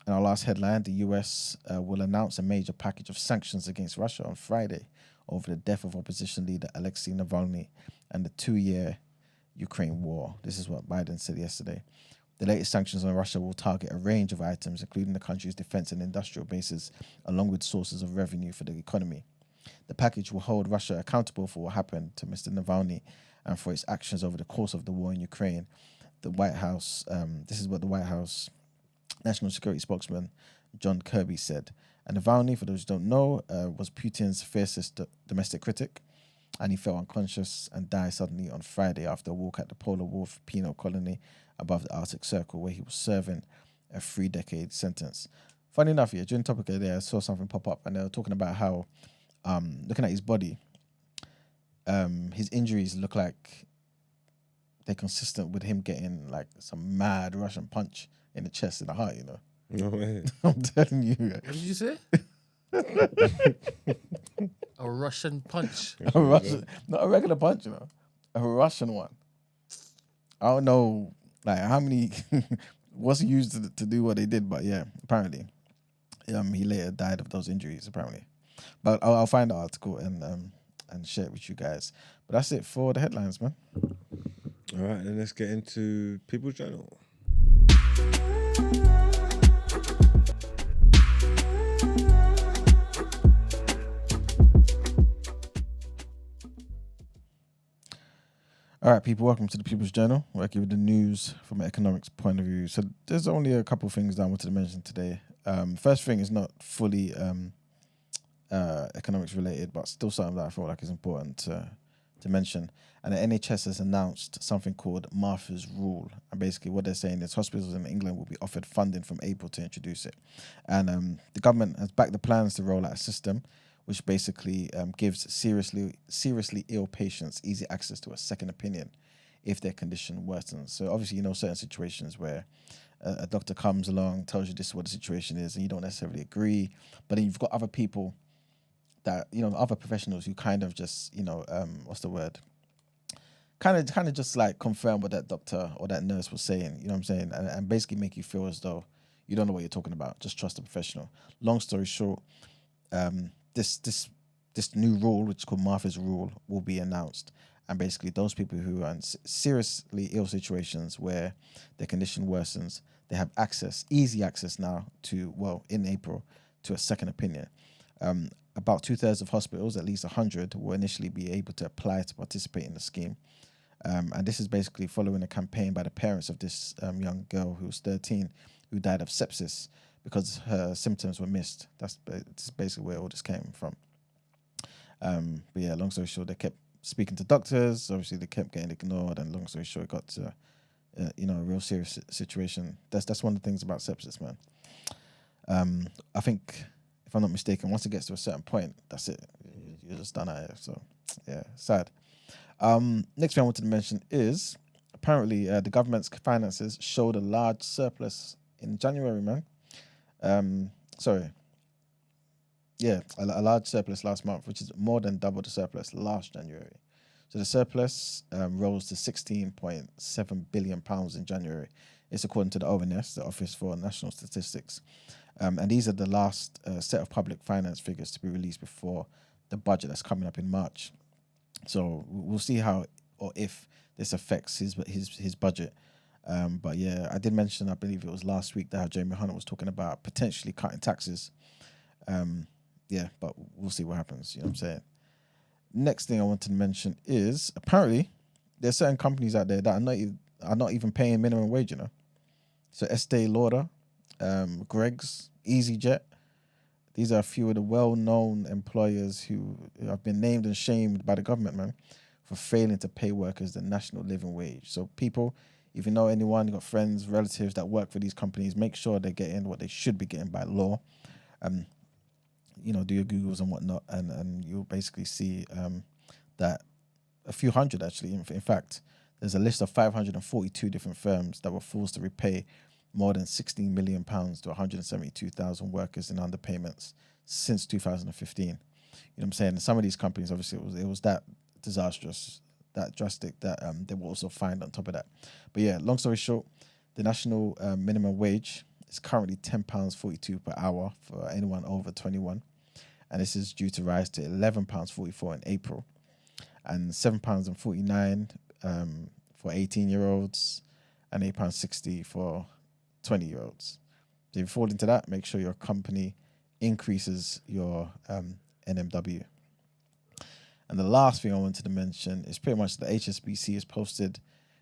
And our last headline, the US will announce a major package of sanctions against Russia on Friday over the death of opposition leader Alexei Navalny and the 2-year Ukraine war. This is what Biden said yesterday. The latest sanctions on Russia will target a range of items, including the country's defense and industrial bases, along with sources of revenue for the economy. The package will hold Russia accountable for what happened to Mr. Navalny and for its actions over the course of the war in Ukraine. The White House, this is what the White House National Security spokesman John Kirby said. And Navalny, for those who don't know, was Putin's fiercest domestic critic, and he fell unconscious and died suddenly on Friday after a walk at the Polar Wolf penal colony above the Arctic Circle, where he was serving a 3-decade sentence. Funny enough, during the topic of the day, I saw something pop up, and they were talking about how, looking at his body, his injuries look like they're consistent with him getting like some mad Russian punch in the chest and the heart, No way. I'm telling you. What did you say? A Russian punch. A Russian, not a regular punch, a Russian one. I don't know, like how many was used to do what they did, but yeah, apparently, he later died of those injuries. Apparently, but I'll find the article and share it with you guys. But that's it for the headlines, man. All right, then let's get into People's Journal. All right, people, welcome to the People's Journal, where I give you the news from an economics point of view. So there's only a couple of things that I wanted to mention today. First thing is not fully economics related, but still something that I feel like is important to mention. And the NHS has announced something called Martha's Rule. And basically what they're saying is hospitals in England will be offered funding from April to introduce it. And the government has backed the plans to roll out a system which basically gives seriously ill patients easy access to a second opinion if their condition worsens. So obviously, certain situations where a doctor comes along, tells you this is what the situation is, and you don't necessarily agree. But then you've got other people that, other professionals who kind of just, what's the word? Kind of just like confirm what that doctor or that nurse was saying, you know what I'm saying? And basically make you feel as though you don't know what you're talking about. Just trust the professional. Long story short, this new rule, which is called Martha's Rule, will be announced. And basically those people who are in seriously ill situations where their condition worsens, they have easy access now in April, to a second opinion. About 2/3 of hospitals, at least 100, will initially be able to apply to participate in the scheme. And this is basically following a campaign by the parents of this young girl who was 13, who died of sepsis because her symptoms were missed. That's basically where all this came from. But yeah, long story short, they kept speaking to doctors. Obviously, they kept getting ignored, and long story short, it got to a real serious situation. That's one of the things about sepsis, man. I think, if I'm not mistaken, once it gets to a certain point, that's it. You're just done at it. So, yeah, sad. Next thing I wanted to mention is apparently the government's finances showed a large surplus in January, man. A large surplus last month, which is more than double the surplus last January. So the surplus rose to £16.7 billion in January. It's according to the ONS, the Office for National Statistics. And these are the last set of public finance figures to be released before the budget that's coming up in March. So we'll see how or if this affects his budget. But yeah, I did mention, I believe it was last week, that how Jamie Hunter was talking about potentially cutting taxes. But we'll see what happens. You know what I'm saying? Next thing I wanted to mention is apparently there's certain companies out there that are not even paying minimum wage, you know. So Estee Lauder, Greg's, EasyJet, these are a few of the well-known employers who have been named and shamed by the government, man, for failing to pay workers the national living wage. So people, if you know anyone, you've got friends, relatives that work for these companies, make sure they're getting what they should be getting by law. Do your Googles and whatnot, and you'll basically see that a few hundred, actually, in fact, there's a list of 542 different firms that were forced to repay more than £16 million to 172,000 workers in underpayments since 2015. You know what I'm saying? And some of these companies, obviously, it was that disastrous, that drastic, that they were also fined on top of that. But yeah, long story short, the national minimum wage is currently £10.42 per hour for anyone over 21. And this is due to rise to £11.44 in April, and £7.49 for 18-year-olds, and £8.60 for 20-year-olds. So if you fall into that, make sure your company increases your NMW. And the last thing I wanted to mention is pretty much the HSBC has posted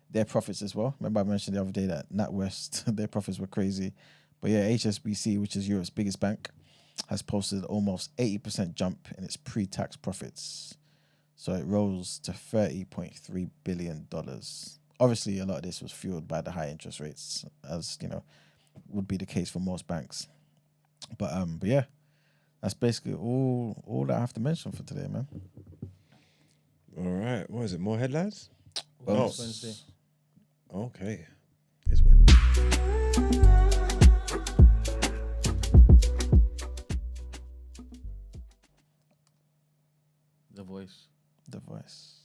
their profits as well. Remember I mentioned the other day that NatWest, their profits were crazy. But yeah, HSBC, which is Europe's biggest bank, has posted almost 80% jump in its pre-tax profits. So it rose to $30.3 billion. Obviously, a lot of this was fueled by the high interest rates, as you know, would be the case for most banks. But yeah, that's basically all that I have to mention for today, man. All right. What is it? More headlines? Wellness Wednesday. Okay. It's Wednesday. The voice.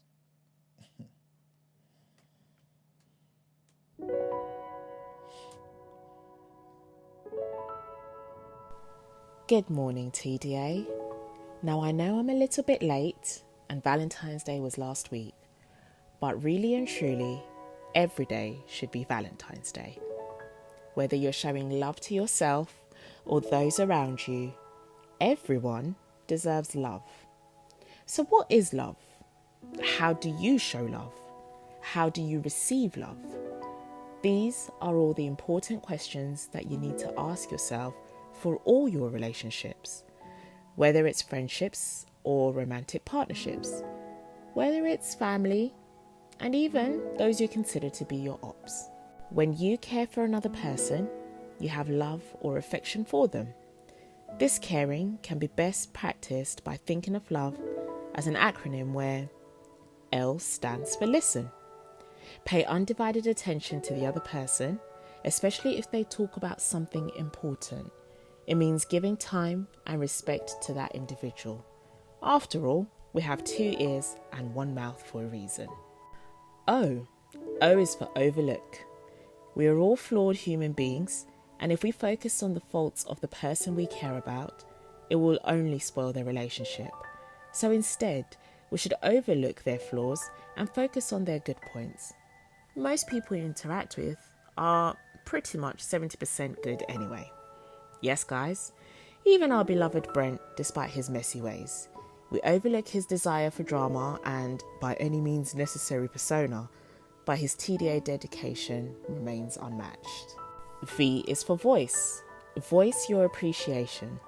Good morning, TDA. Now I know I'm a little bit late and Valentine's Day was last week, but really and truly, every day should be Valentine's Day. Whether you're showing love to yourself or those around you, everyone deserves love. So what is love? How do you show love? How do you receive love? These are all the important questions that you need to ask yourself for all your relationships, whether it's friendships or romantic partnerships, whether it's family, and even those you consider to be your ops. When you care for another person, you have love or affection for them. This caring can be best practiced by thinking of love as an acronym where L stands for listen. Pay undivided attention to the other person, especially if they talk about something important. It means giving time and respect to that individual. After all, we have 2 ears and 1 mouth for a reason. O is for overlook. We are all flawed human beings, and if we focus on the faults of the person we care about, it will only spoil their relationship. So instead, we should overlook their flaws and focus on their good points. Most people you interact with are pretty much 70% good anyway. Yes, guys, even our beloved Brent, despite his messy ways. We overlook his desire for drama and, by any means necessary persona, but his TDA dedication remains unmatched. V is for voice. Voice your appreciation.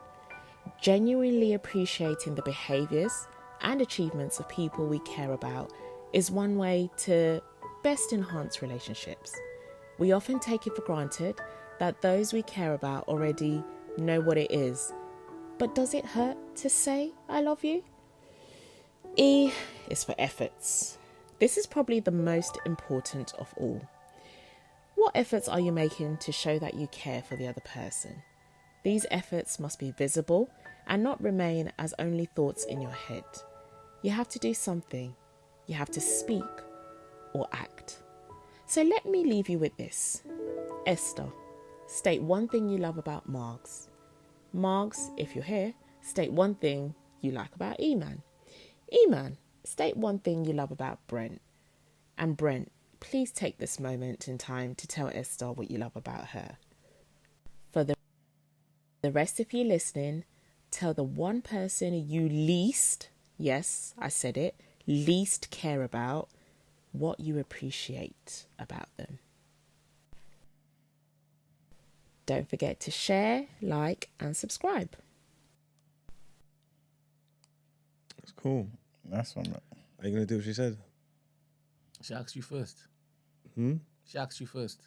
Genuinely appreciating the behaviours and achievements of people we care about is one way to best enhance relationships. We often take it for granted that those we care about already know what it is, But does it hurt to say I love you? E is for efforts. This is probably the most important of all. What efforts are you making to show that you care for the other person? These efforts must be visible and not remain as only thoughts in your head. You have to do something. You have to speak or act. So let me leave you with this. Esther, state one thing you love about Margs. Margs, if you're here, state one thing you like about Eman. Eman, state one thing you love about Brent. And Brent, please take this moment in time to tell Esther what you love about her. For the rest of you listening, tell the one person you least, yes, I said it, least care about, what you appreciate about them. Don't forget to share, like, and subscribe. That's cool. That's one. Are you going to do what she said? She asked you first. She asked you first.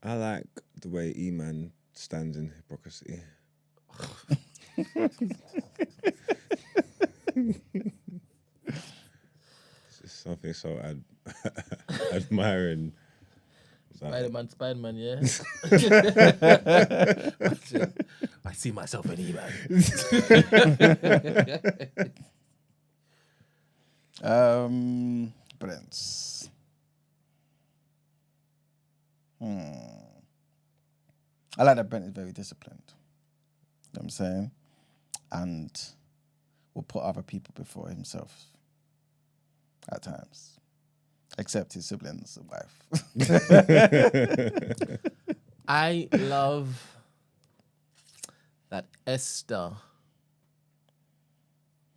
I like the way E-Man stands in hypocrisy. It's something so admiring. Spider-Man, yeah. I see myself in E-Man. Prince. I like that Brent is very disciplined. You know what I'm saying? And will put other people before himself at times. Except his siblings and wife. I love that Esther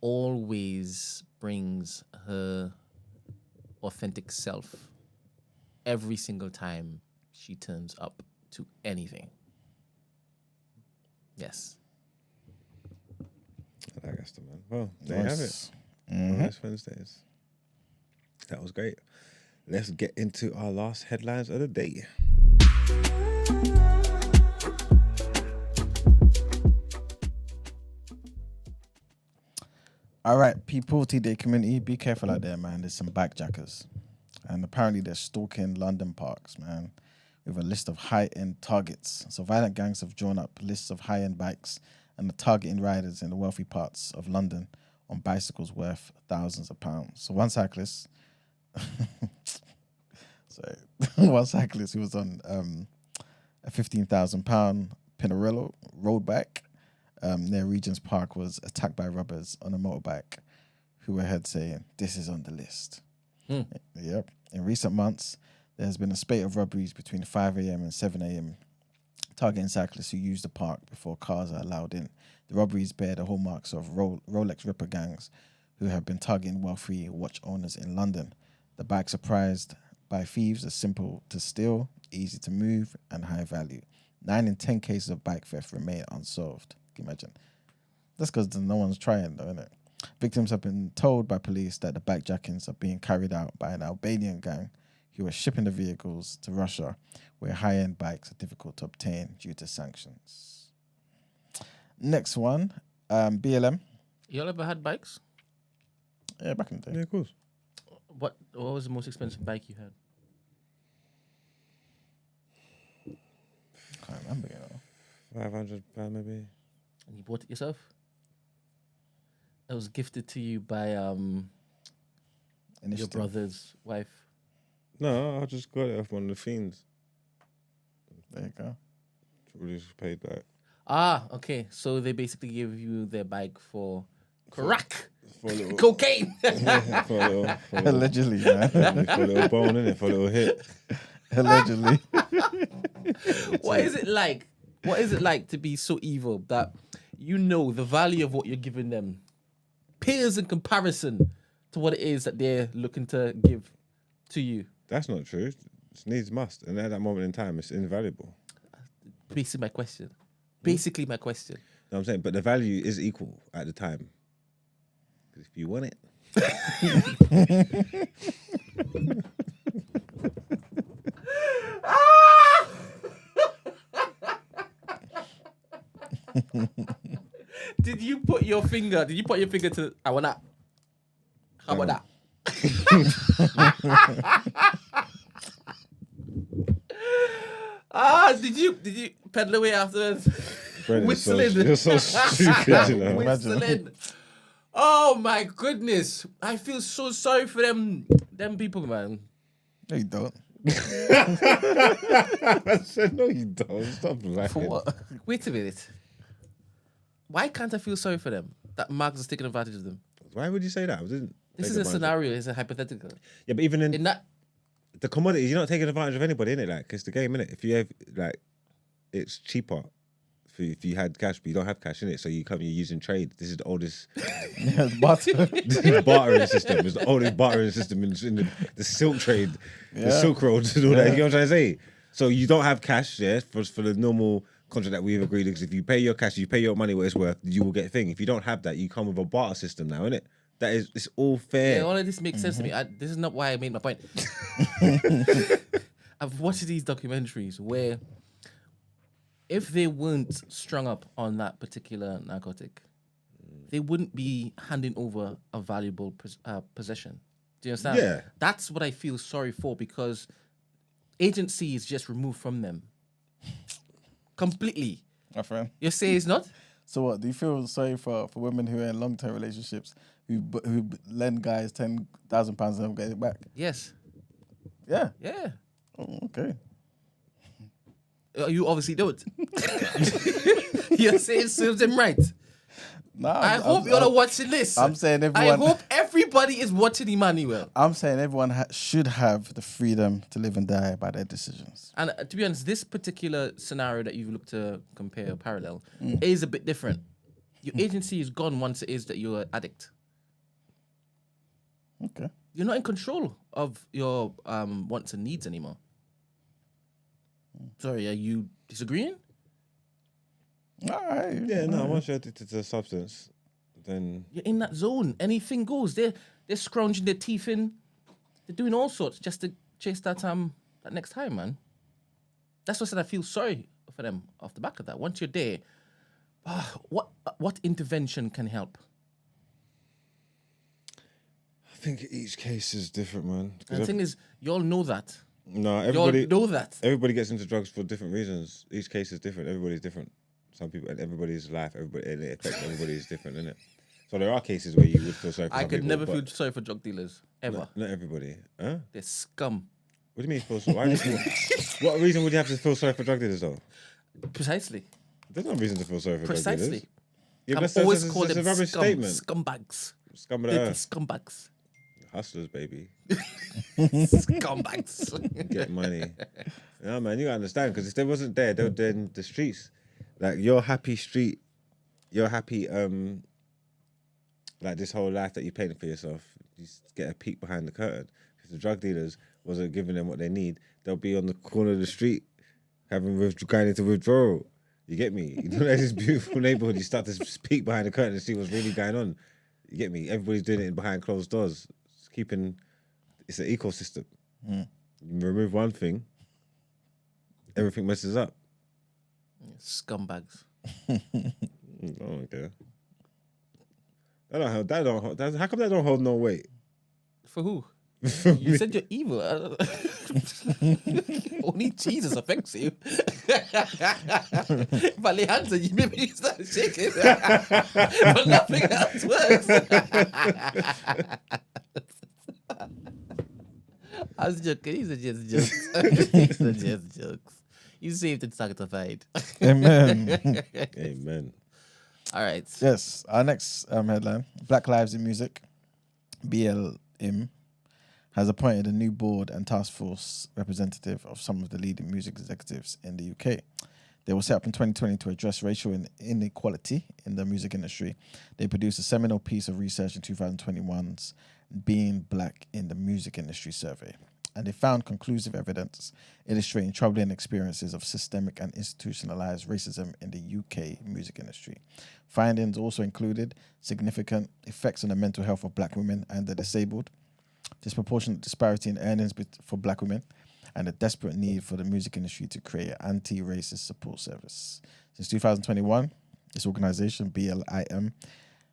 always brings her authentic self every single time she turns up to anything. Yes. I like Esther, man. Well, there you have it. Nice Wednesdays. That was great. Let's get into our last headlines of the day. All right, people, TD community, be careful out there, man. There's some backjackers. And apparently they're stalking London parks, man, with a list of high-end targets. So violent gangs have drawn up lists of high-end bikes and are targeting riders in the wealthy parts of London on bicycles worth thousands of pounds. So one cyclist... one cyclist who was on a £15,000 Pinarello road bike near Regent's Park was attacked by robbers on a motorbike who were heard saying, "This is on the list." Yep. In recent months, there has been a spate of robberies between 5 a.m. and 7 a.m. targeting cyclists who use the park before cars are allowed in. The robberies bear the hallmarks of Rolex Ripper gangs who have been targeting wealthy watch owners in London. The bikes are prized by thieves are simple to steal, easy to move, and high value. 9 in 10 cases of bike theft remain unsolved. Can you imagine? That's because no one's trying, though, isn't it? Victims have been told by police that the bikejackings are being carried out by an Albanian gang who are shipping the vehicles to Russia, where high-end bikes are difficult to obtain due to sanctions. Next one, BLM. Y'all ever had bikes? Yeah, back in the day. Yeah, of course. What was the most expensive bike you had? Can't remember, you know. £500 maybe. And you bought it yourself? It was gifted to you by your Initiative. brother's wife. No, I just got it off one of the fiends. There you go. Really just paid that. Ah, okay. So they basically give you their bike for crack, For a little, cocaine. for a little, Allegedly, man. for a little bone in it, for a little hit. Allegedly. What is it like? What is it like to be so evil that you know the value of what you're giving them pales in comparison to what it is that they're looking to give to you? That's not true. It's needs must. And at that moment in time, it's invaluable. Basically, my question. Basically, my question. You know what I'm saying? But the value is equal at the time. Because if you want it. Did you put your finger to? I want that. How about that? Did you pedal away afterwards? Brendan, Whistling. you're so stupid, you know. Whistling. Oh my goodness! I feel so sorry for them people, man. No, you don't. I said, no, you don't. Stop lying. For what? Wait a minute. Why can't I feel sorry for them? That Marx is taking advantage of them. Why would you say that? I didn't. This take is a advantage. scenario. It's a hypothetical. Yeah, but even in that, the commodities, you're not taking advantage of anybody, innit? Like, it's the game, innit? If you have, like, it's cheaper if you had cash, but you don't have cash, innit? So you're using trade. This is the oldest Yeah, but bartering system. It's the oldest bartering system in the silk trade, the Yeah. Silk Road, and all that. You know what I'm trying to say? So you don't have cash, yeah, for the normal contract that we've agreed. Because if you pay your cash, you pay your money what it's worth, you will get a thing. If you don't have that, you come with a barter system now, innit? It's all fair. yeah, all of this makes sense to me. This is not why I made my point. I've watched these documentaries where if they weren't strung up on that particular narcotic, they wouldn't be handing over a valuable possession. Do you understand? Yeah. That's what I feel sorry for, because agency is just removed from them completely. my friend. You say it's not? So what? Do you feel sorry for women who are in long-term relationships who lend guys £10,000 and don't get it back? Yes. Yeah. Yeah. Oh, okay. You obviously don't. You're saying serves them right. Nah, I hope you're not watching this. I'm saying I everyone. hope everybody is watching Emmanuel. I'm saying everyone should have the freedom to live and die by their decisions. And to be honest, this particular scenario that you've looked to compare or parallel is a bit different. Your agency is gone once it is that you're an addict. Okay. You're not in control of your wants and needs anymore. Sorry, are you disagreeing? All right. Yeah, no, once you're addicted to a substance, then You're in that zone. Anything goes. They're scrounging their teeth in. They're doing all sorts just to chase that next high, man. That's what I said. I feel sorry for them off the back of that. Once you're there, what intervention can help? I think each case is different, man. And the thing is, you all know that. No, You all everybody know that. everybody gets into drugs for different reasons. Each case is different. Everybody's different. Some people and everybody's life, and it affects everybody is different, isn't it? So there are cases where you would feel sorry for I some could people, never but feel sorry for drug dealers ever. Not everybody. Huh? They're scum. What do you mean feel sorry? Why do you feel, what reason would you have to feel sorry for drug dealers though? Precisely. There's no reason to feel sorry for drug dealers. Precisely. Yeah, I'm that's always a call them rubbish scum, statement. scumbags. Scum of the They're earth. scumbags. Hustlers, baby. Scumbags. Get money. Yeah, man, you gotta understand, because if they wasn't there, they'll then the streets. Like your happy street, your happy like this whole life that you painted for yourself, you just get a peek behind the curtain. If the drug dealers wasn't giving them what they need, they'll be on the corner of the street going into withdrawal. You get me? You know, there's this beautiful neighborhood. You start to peek behind the curtain and see what's really going on. You get me? Everybody's doing it behind closed doors. It's an ecosystem. You remove one thing, everything messes up. Scumbags. I don't care. How come that don't hold no weight? For who? You said you're evil. Only Jesus affects you. If I lay hands on you, maybe you start shaking. But nothing else works. I was joking. These are just jokes. These are just jokes. You saved and sanctified. Amen. Amen. All right. Yes. Our next headline: Black Lives in Music. BLM has appointed a new board and task force representative of some of the leading music executives in the UK. They were set up in 2020 to address racial inequality in the music industry. They produced a seminal piece of research in 2021's Being Black in the Music Industry survey. And they found conclusive evidence illustrating troubling experiences of systemic and institutionalized racism in the UK music industry. Findings also included significant effects on the mental health of black women and the disabled, disproportionate disparity in earnings for black women, and a desperate need for the music industry to create an anti-racist support service. Since 2021, This organization, BLIM,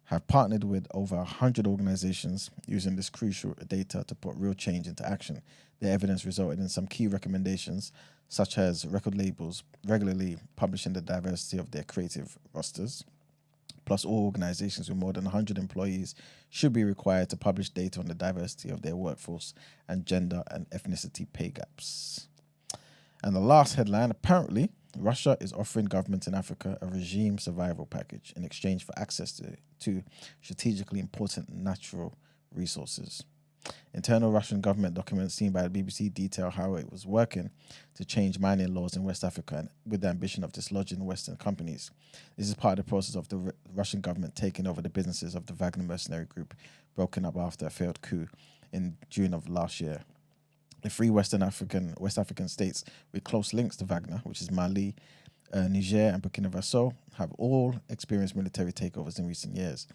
have partnered with over 100 organizations using this crucial data to put real change into action. The evidence resulted in some key recommendations, such as record labels regularly publishing the diversity of their creative rosters. Plus, all organizations with more than 100 employees should be required to publish data on the diversity of their workforce and gender and ethnicity pay gaps. And the last headline, apparently, Russia is offering governments in Africa a regime survival package in exchange for access to strategically important natural resources. Internal Russian government documents seen by the BBC detail how it was working to change mining laws in West Africa and with the ambition of dislodging Western companies. This is part of the process of the Russian government taking over the businesses of the Wagner mercenary group, broken up after a failed coup in June of last year. The three West African states with close links to Wagner, which is Mali, Niger and Burkina Faso, have all experienced military takeovers in recent years.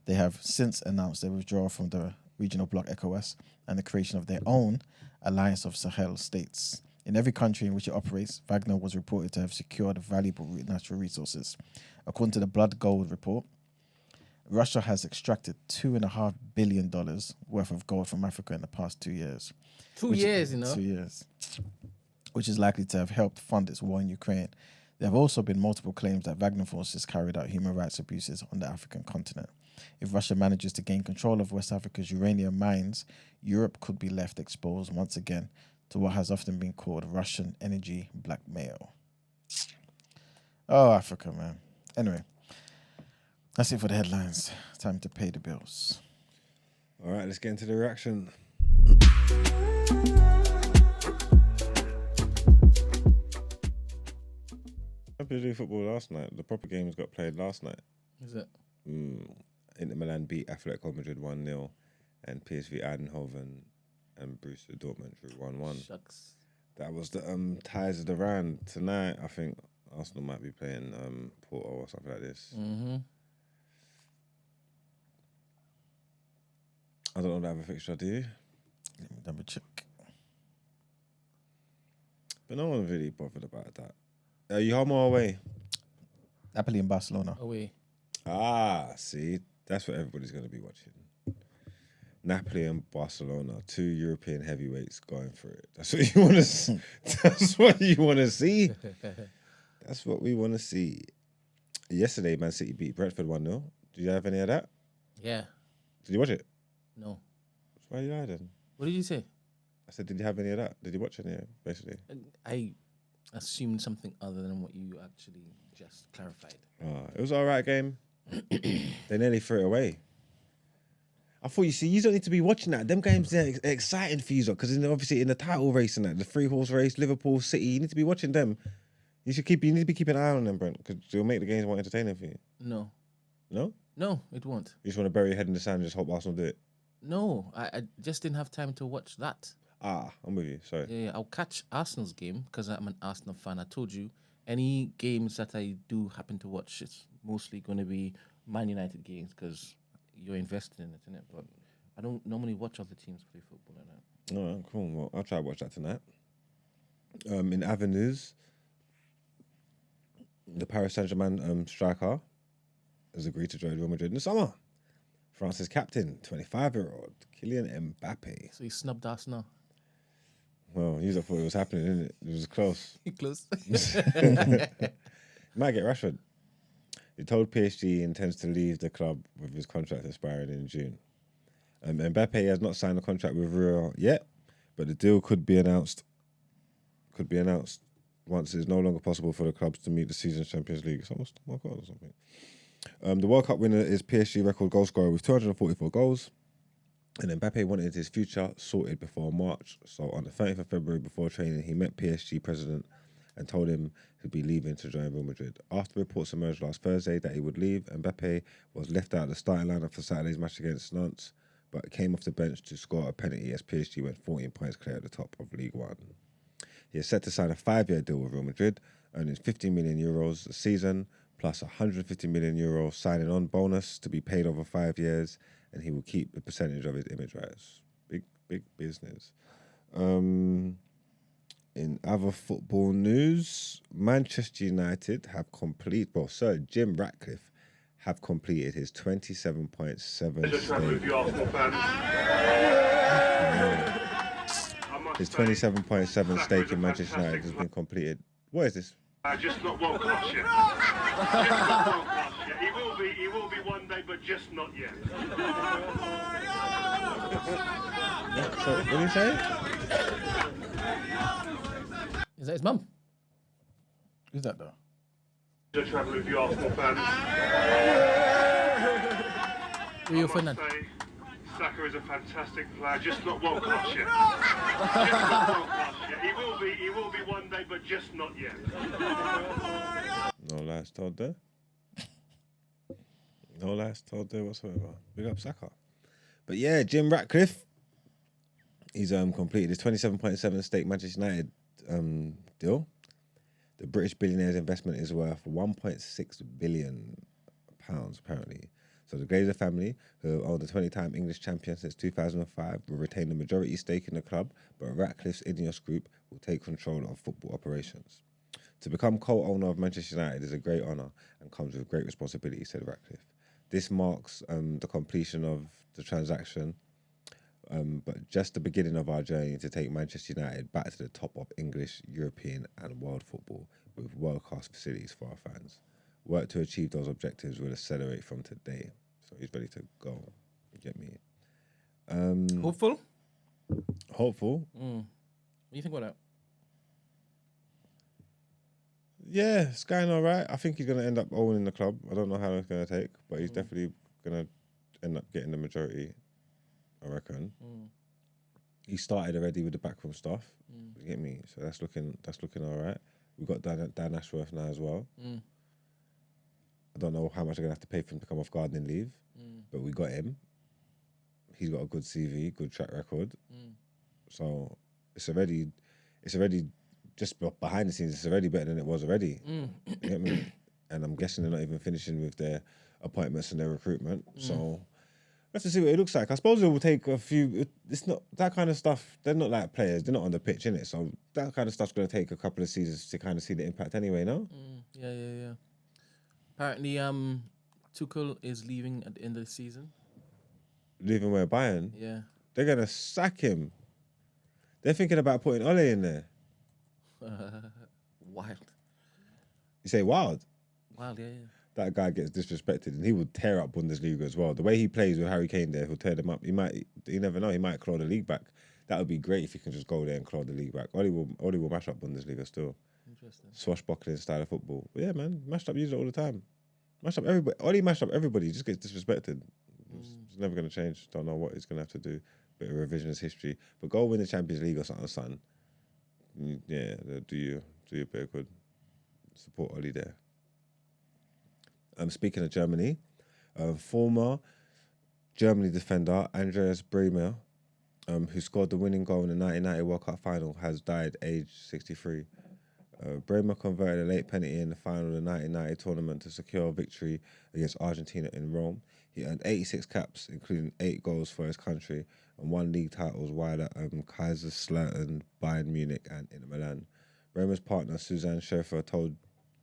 They have since announced their withdrawal from the regional bloc ECOWAS and the creation of their own alliance of Sahel states. In every country in which it operates, Wagner was reported to have secured valuable natural resources. According to the Blood Gold report, Russia has extracted $2.5 billion worth of gold from Africa in the past 2 years. 2 years, you know. 2 years. Which is likely to have helped fund its war in Ukraine. There have also been multiple claims that Wagner forces carried out human rights abuses on the African continent. If Russia manages to gain control of West Africa's uranium mines, Europe could be left exposed once again to what has often been called Russian energy blackmail. Oh, Africa, man. Anyway, that's it for the headlines. Time to pay the bills. All right, let's get into the reaction. Happy to do football last night. The proper games got played last night. Is it? Inter Milan beat Atletico Madrid 1-0 and PSV Eindhoven and Borussia Dortmund drew 1-1. Shucks. That was the ties of the round. Tonight, I think Arsenal might be playing Porto or something like this. Mm-hmm. I don't know the other fixture, do you? Let me double check. But no one really bothered about that. Are you home or away? Napoli and Barcelona. Away. See, that's what everybody's going to be watching. Napoli and Barcelona, two European heavyweights going for it. That's what you want to. That's what you want to see. That's what we want to see. Yesterday, Man City beat Brentford 1-0. Did you have any of that? Yeah. Did you watch it? No. Why are you hiding? What did you say? I said, did you have any of that? Did you watch any of it, basically? I assumed something other than what you actually just clarified. It was an all right game. They nearly threw it away. I thought, you don't need to be watching that. Them games, they're exciting for you, because obviously in the title race and that, the 3-horse race, Liverpool, City, you need to be watching them. You need to be keeping an eye on them, Brent, because it'll make the games more entertaining for you. No. No? No, it won't. You just want to bury your head in the sand and just hope Arsenal do it? No, I just didn't have time to watch that. I'm with you. Sorry. Yeah, I'll catch Arsenal's game because I'm an Arsenal fan. I told you, any games that I do happen to watch, it's mostly going to be Man United games because you're invested in it, innit? But I don't normally watch other teams play football like that. All right, cool. Well, I'll try to watch that tonight. In Avenues, the Paris Saint-Germain striker has agreed to join Real Madrid in the summer. France's captain, 25-year-old Kylian Mbappe. So he snubbed Arsenal. Well, you thought it was happening, didn't it? It was close. Close. Might get Rashford. He told PSG he intends to leave the club with his contract expiring in June. Mbappe has not signed a contract with Real yet, but the deal could be announced. Once it's no longer possible for the clubs to meet the season's Champions League. It's almost or something. The World Cup winner is PSG record goal scorer with 244 goals. And Mbappe wanted his future sorted before March. So on the 30th of February, before training, he met PSG president and told him he'd be leaving to join Real Madrid. After reports emerged last Thursday that he would leave, Mbappe was left out of the starting lineup for Saturday's match against Nantes, but came off the bench to score a penalty as PSG went 14 points clear at the top of League One. He is set to sign a 5-year deal with Real Madrid, earning €15 million a season, plus €150 million signing on bonus to be paid over 5 years, and he will keep the percentage of his image rights. Big business. In other football news, Manchester United have Sir Jim Ratcliffe have completed his 27.7 His 27.7 stake in Manchester United has been completed. What is this? Just not world class yet. He will be one day, but just not yet. So, what do you say? Is that his mum? Who's that though? To travel with you Arsenal fans. Rio Ferdinand. Saka is a fantastic player, just not world class yet. Just not world class yet. He will be one day, but just not yet. No lies told there. No lies told there whatsoever. Big up Saka. But yeah, Jim Ratcliffe, he's completed his 27.7 stake Manchester United deal. The British billionaire's investment is worth £1.6 billion apparently. So the Glazer family, who own the 20-time English champion since 2005, will retain the majority stake in the club, but Ratcliffe's Ineos Group will take control of football operations. To become co-owner of Manchester United is a great honour and comes with great responsibility, said Ratcliffe. This marks the completion of the transaction, but just the beginning of our journey to take Manchester United back to the top of English, European and world football with world-class facilities for our fans. Work to achieve those objectives will accelerate from today. So he's ready to go. You get me? Hopeful? Hopeful. What do you think about that? Yeah, it's going all right. I think he's going to end up owning the club. I don't know how long it's going to take, but he's definitely going to end up getting the majority, I reckon. He started already with the backroom stuff. You get me? So that's looking all right. We've got Dan Ashworth now as well. I don't know how much I'm going to have to pay for him to come off gardening leave, but we got him. He's got a good CV, good track record. So it's already just behind the scenes, it's already better than it was already. You get me? And I'm guessing they're not even finishing with their appointments and their recruitment. So let's see what it looks like. I suppose it will take a few. It's not that kind of stuff. They're not like players. They're not on the pitch, innit? So that kind of stuff's going to take a couple of seasons to kind of see the impact anyway, no? Yeah. Apparently, Tuchel is leaving at the end of the season. Leaving where Bayern? Yeah. They're going to sack him. They're thinking about putting Ole in there. Wild. You say wild? Wild, yeah. That guy gets disrespected and he would tear up Bundesliga as well. The way he plays with Harry Kane there, he'll tear them up. You never know, he might claw the league back. That would be great if he can just go there and claw the league back. Ole will mash up Bundesliga still. Interesting. Swashbuckling style of football. But yeah, man, mashed up user all the time. Mashed up everybody. Ole mashed up everybody. He just gets disrespected. It's never going to change. Don't know what he's going to have to do. Bit of revisionist history. But go win the Champions League or something, son. Yeah, do you a bit of good. Support Ole there. Speaking of Germany, former Germany defender Andreas Brehme, who scored the winning goal in the 1990 World Cup final, has died aged 63. Brehme converted a late penalty in the final of the 1990 tournament to secure a victory against Argentina in Rome. He earned 86 caps, including 8 goals for his country, and 1 league titles while at Kaiserslautern, Bayern Munich and Inter Milan. Brehme's partner Susanne Schäfer told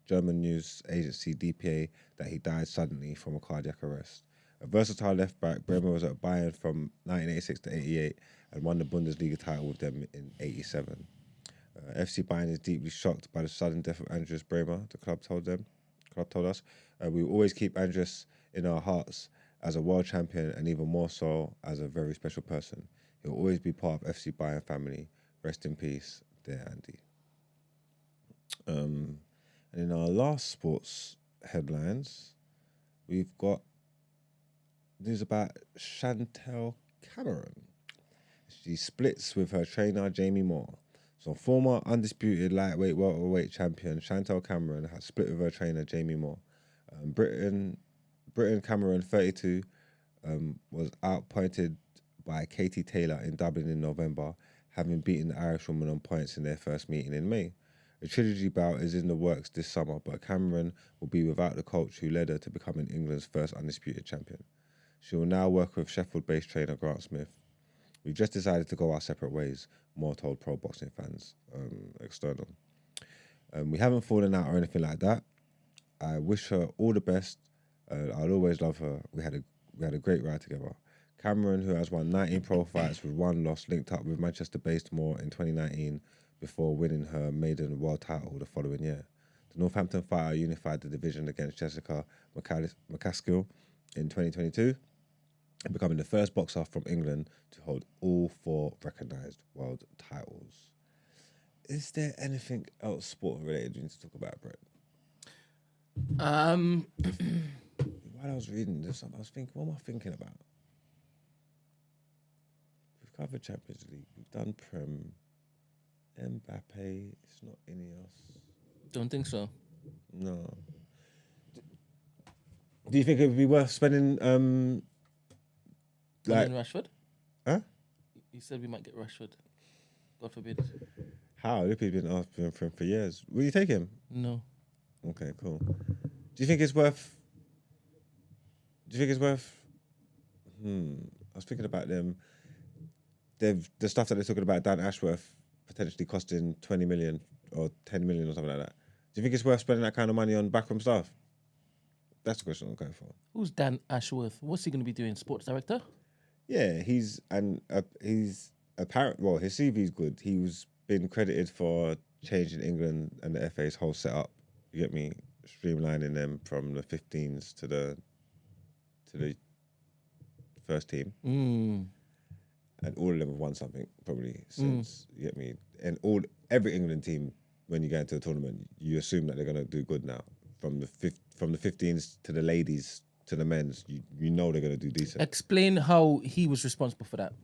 German news agency DPA that he died suddenly from a cardiac arrest. A versatile left-back, Brehme was at Bayern from 1986 to 88 and won the Bundesliga title with them in 87. FC Bayern is deeply shocked by the sudden death of Andreas Brehme, the club told us. We will always keep Andreas in our hearts as a world champion and even more so as a very special person. He'll always be part of FC Bayern family. Rest in peace, dear Andy. And in our last sports headlines, we've got news about Chantelle Cameron. She splits with her trainer, Jamie Moore. So former undisputed lightweight welterweight champion Chantelle Cameron has split with her trainer, Jamie Moore. Britain Cameron, 32, was outpointed by Katie Taylor in Dublin in November, having beaten the Irishwoman on points in their first meeting in May. A trilogy bout is in the works this summer, but Cameron will be without the coach who led her to becoming England's first undisputed champion. She will now work with Sheffield-based trainer Grant Smith. We just decided to go our separate ways, Moore told pro boxing fans, external. We haven't fallen out or anything like that. I wish her all the best. I'll always love her. We had a great ride together. Cameron, who has won 19 pro fights with one loss, linked up with Manchester-based Moore in 2019 before winning her maiden world title the following year. The Northampton fighter unified the division against Jessica McCaskill in 2022 and becoming the first boxer from England to hold all 4 recognised world titles. Is there anything else sport-related you need to talk about, Brett? While I was reading this, I was thinking, what am I thinking about? We've covered Champions League. We've done Prem. Mbappe. It's not Ineos. Don't think so. No. Do you think it would be worth spending like Rashford? Huh? You said we might get Rashford. God forbid. How? Lippy's been asking for him for years. Will you take him? No. Okay, cool. Do you think it's worth? I was thinking about them. The stuff that they're talking about Dan Ashworth potentially costing 20 million or 10 million or something like that. Do you think it's worth spending that kind of money on backroom staff? That's the question I'm going for. Who's Dan Ashworth? What's he going to be doing? Sports director? Yeah, he's apparent. Well, his CV's good. He was been credited for changing England and the FA's whole setup. You get me? Streamlining them from the 15s to the first team. And all of them have won something probably since. You get me? And every England team, when you get into a tournament, you assume that they're gonna do good now. From the 15s to the ladies to the men's, you know they're gonna do decent. Explain how he was responsible for that.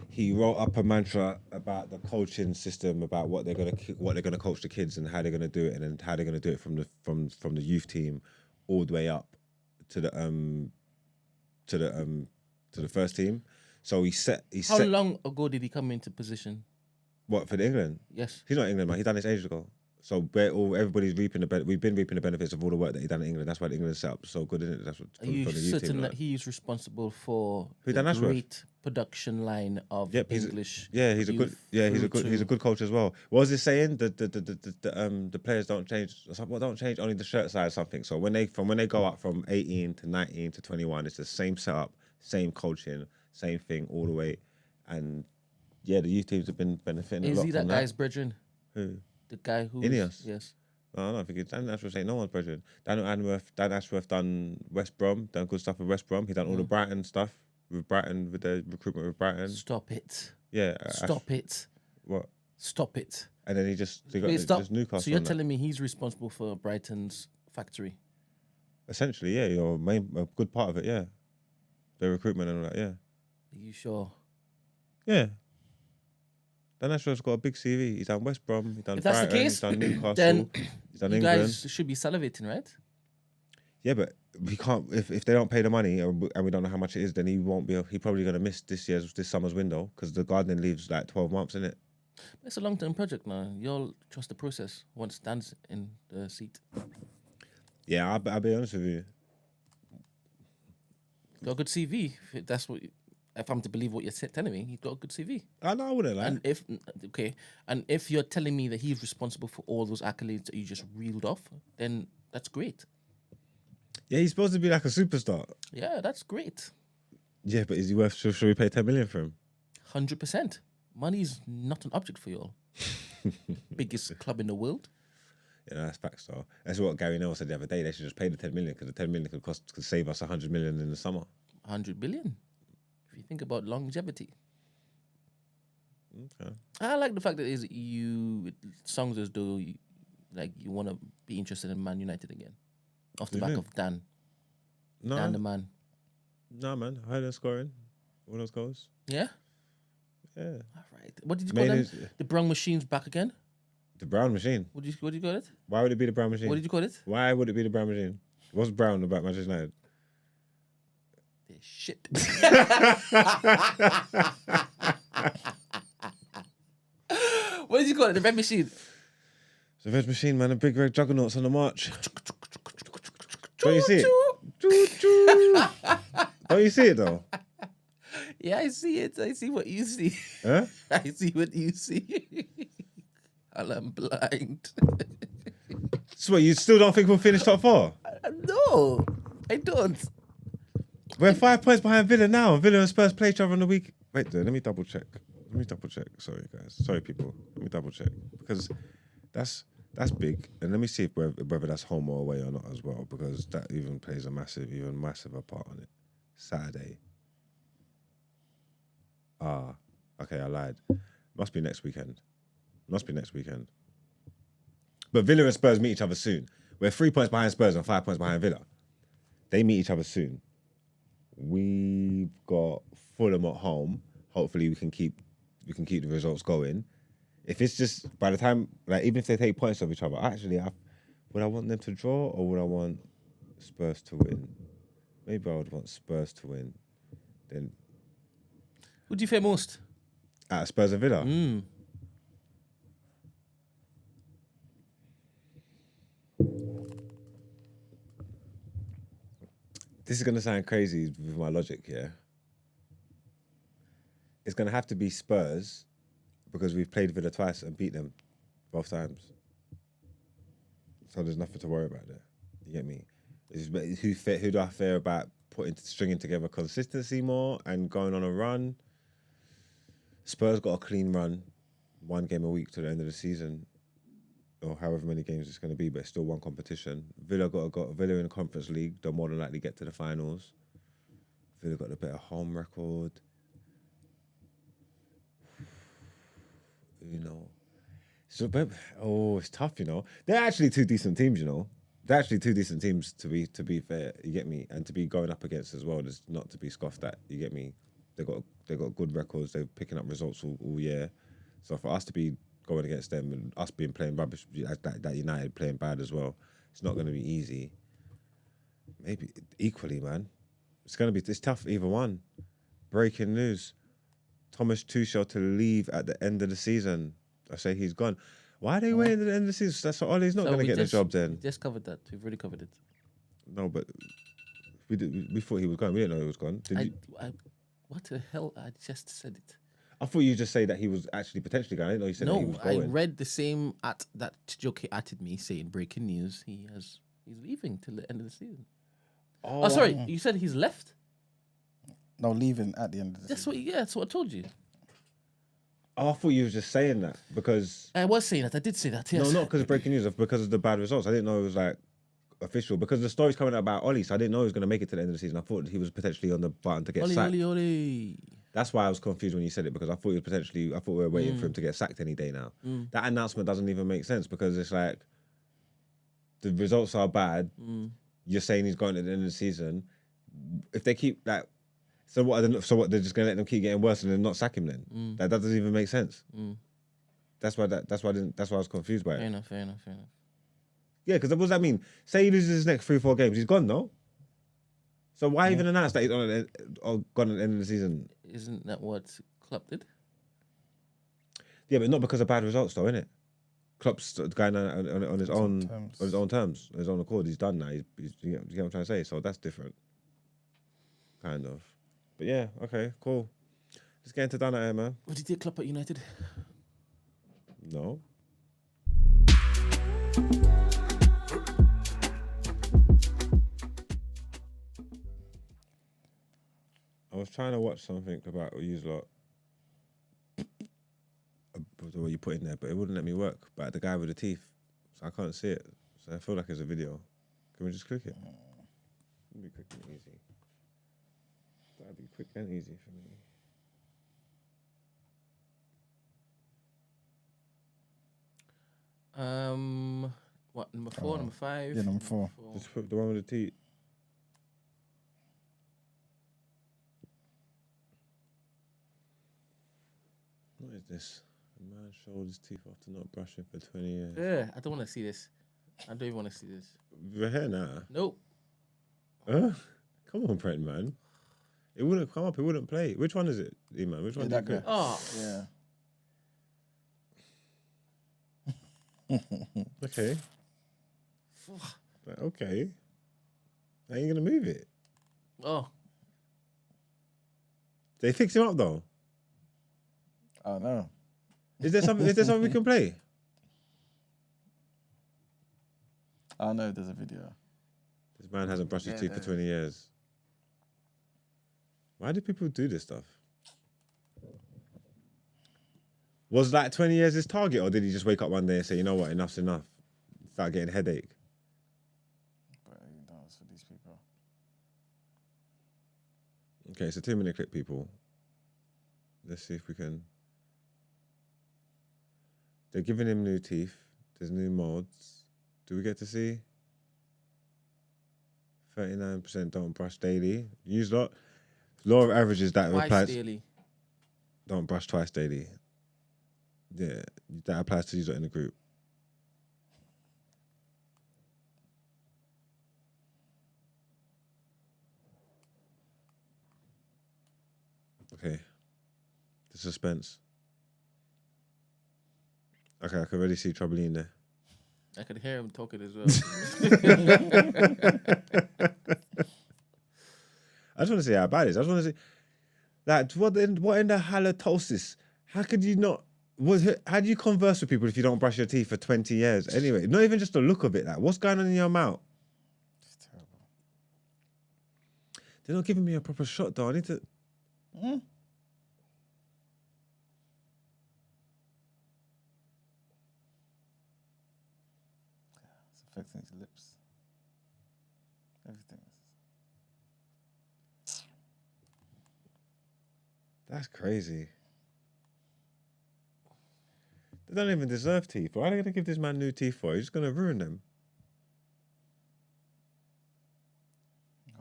He wrote up a mantra about the coaching system, about what they're gonna coach the kids and how they're gonna do it, and then how they're gonna do it from the youth team all the way up to the first team. So How long ago did he come into position? What, for the England? Yes. He's not England, man. He done this ages ago. So everybody's reaping we've been reaping the benefits of all the work that he done in England. That's why the England set up so good, isn't it? That's what. Are you certain that he's responsible for Who, the Dan Ashworth? great production line of English? He's a good coach as well. What was he saying? The players don't change. What don't change? Only the shirt size, something. So when they go up from 18 to 19 to 21, it's the same setup, same coaching, same thing all the way. And yeah, the youth teams have been benefiting a lot. Is he that guy's brethren? Who? The guy who Ineos? Yes. No, I don't think it's Dan Ashworth saying no one's brethren. Dan Ashworth done West Brom, done good stuff with West Brom. He done all the Brighton stuff with Brighton, with the recruitment with Brighton. Stop it. Yeah. Stop it. What? Stop it. And then he just got Newcastle. So you're telling me he's responsible for Brighton's factory? Essentially, yeah. You're a good part of it, yeah. The recruitment and all that, yeah. Are you sure? Yeah. Dan Ashworth's got a big CV. He's done West Brom, he's done If that's Brighton, the case, he's done Newcastle, then he's done you England. guys should be salivating, right? Yeah, but we can't. If they don't pay the money and we don't know how much it is, then he won't be. He's probably going to miss this summer's window because the gardening leaves like 12 months, isn't it? It's a long-term project now. You'll trust the process once Dan's in the seat. Yeah, I'll be honest with you. Got a good CV. If I'm to believe what you're telling me, he's got a good CV. I know, I wouldn't lie. And if you're telling me that he's responsible for all those accolades that you just reeled off, then that's great. Yeah, he's supposed to be like a superstar. Yeah, that's great. Yeah, but is he worth? Should we pay 10 million for him? 100%. Money's not an object for you all. Biggest club in the world. Yeah, that's facts though. That's what Gary Neville said the other day. They should just pay the 10 million because the 10 million could save us 100 million in the summer. 100 billion. If you think about longevity. Okay. I like the fact that songs as though you want to be interested in Man United again. Off the back of Dan. No. Dan the man. No, man. Higher scoring. All those goals. Yeah? Yeah. All right. What did you call them? The Brown Machine's back again? The Brown Machine. What did you call it? Why would it be the Brown Machine? What did you call it? Why would it be the Brown Machine? What's brown about Manchester United? Shit. What did you call it? The Red Machine? It's the Red Machine, man. The big red juggernauts on the march. Don't you see it? Don't you see it, though? Yeah, I see it. I see what you see. Huh? I see what you see. I'm blind. So what, you still don't think we'll finish top 4? No, I don't. We're 5 points behind Villa now. Villa and Spurs play each other on the week. Wait, let me double check. Sorry, guys. Sorry, people. Let me double check because that's big. And let me see if whether that's home or away or not as well, because that even plays a massive part on it. Saturday. Okay, I lied. Must be next weekend. But Villa and Spurs meet each other soon. We're 3 points behind Spurs and 5 points behind Villa. They meet each other soon. We've got Fulham at home. Hopefully we can keep the results going. If it's just by the time, like, even if they take points off each other, would I want them to draw or would I want Spurs to win? Maybe I would want Spurs to win. Then Who do you fear most? at Spurs and Villa. This is gonna sound crazy with my logic here. It's gonna have to be Spurs because we've played Villa twice and beat them both times. So there's nothing to worry about there. You get me? Who do I fear about stringing together consistency more and going on a run? Spurs got a clean run, 1 game a week to the end of the season, or however many games it's going to be, but it's still one competition. Villa got Villa in the Conference League. They'll more than likely get to the finals. Villa got a better home record. So, it's tough, They're actually 2 decent teams, They're actually 2 decent teams to be fair. You get me, and to be going up against as well. Is not to be scoffed at. You get me. They got good records. They're picking up results all year. So for us to be going against them and us being playing rubbish, that United playing bad as well, it's not going to be easy. Maybe equally, man. It's tough either one. Breaking news: Thomas Tuchel to leave at the end of the season. I say he's gone. Why are they waiting at the end of the season? That's Ollie's not going to get the job then. We just covered that. We've already covered it. No, but we thought he was gone. We didn't know he was gone. What the hell? I just said it. I thought you just say that he was actually potentially going. I didn't know you said that he was going. I read the same that Joke atted me saying breaking news. He's leaving till the end of the season. Oh, sorry. You said he's left? No, leaving at the end of the That's season. that's what I told you. Oh, I thought you were just saying that because I was saying that. I did say that. Yes. no, not because of breaking news, because of the bad results. I didn't know it was like official because the story's coming out about Ollie, so I didn't know he was going to make it to the end of the season. I thought he was potentially on the button to get sacked. Ollie. That's why I was confused when you said it, because I thought we were waiting for him to get sacked any day now. That announcement doesn't even make sense because it's like the results are bad. You're saying he's going at the end of the season. If they keep like, so what? They're just going to let them keep getting worse and then not sack him then? That doesn't even make sense. That's why I was confused by it. Fair enough. Yeah, because what does that mean? Say he loses his next 3-4 games, he's gone, no? So why even announce that he's gone at the end of the season? Isn't that what Klopp did? Yeah, but not because of bad results, though, innit? Klopp's going on his own terms, on his own accord. He's done now. You get what I'm trying to say? So that's different, kind of. But yeah, okay, cool. Let's get into Out Ere, man. What did you do, Klopp at United? No. I was trying to watch something about you lot, what you put in there, but it wouldn't let me work. But the guy with the teeth, so I can't see it. So I feel like it's a video. Can we just click it? It'll be quick and easy. That'd be quick and easy for me. What, number 4, number 5? Yeah, number 4. Just put the one with the teeth. What is this? A man showed his teeth after not brushing for 20 years. Yeah, I don't want to see this. I don't even want to see this. We're here now. Nope. Huh? Come on, Brent, man. It wouldn't come up. It wouldn't play. Which one is it, E-man? Which one did you click? Oh. Yeah. Okay. Okay. Now you're going to move it. Oh. They fix him up though. Oh no. Is there something we can play? Oh no, there's a video. This man hasn't brushed his teeth for 20 years. Why do people do this stuff? Was like 20 years his target, or did he just wake up one day and say, you know what, enough's enough? Start getting a headache. But you know, it's for these people. Okay, it's a 2-minute clip, people. Let's see if we can. They're giving him new teeth. There's new molds. Do we get to see? 39% don't brush daily. Use lot. Law of averages that Twice applies. daily. Don't brush twice daily. Yeah, that applies to these lot in the group. Okay. The suspense. Okay, I can already see trouble in there. I could hear him talking as well. I just want to see how bad it is. I just want to see, like, what in the halitosis? How could you not? How do you converse with people if you don't brush your teeth for 20 years? Anyway, not even just the look of it. Like, what's going on in your mouth? It's terrible. They're not giving me a proper shot, though. I need to. It's affecting his lips. Everything. That's crazy. They don't even deserve teeth. Why are they going to give this man new teeth for? He's just going to ruin them.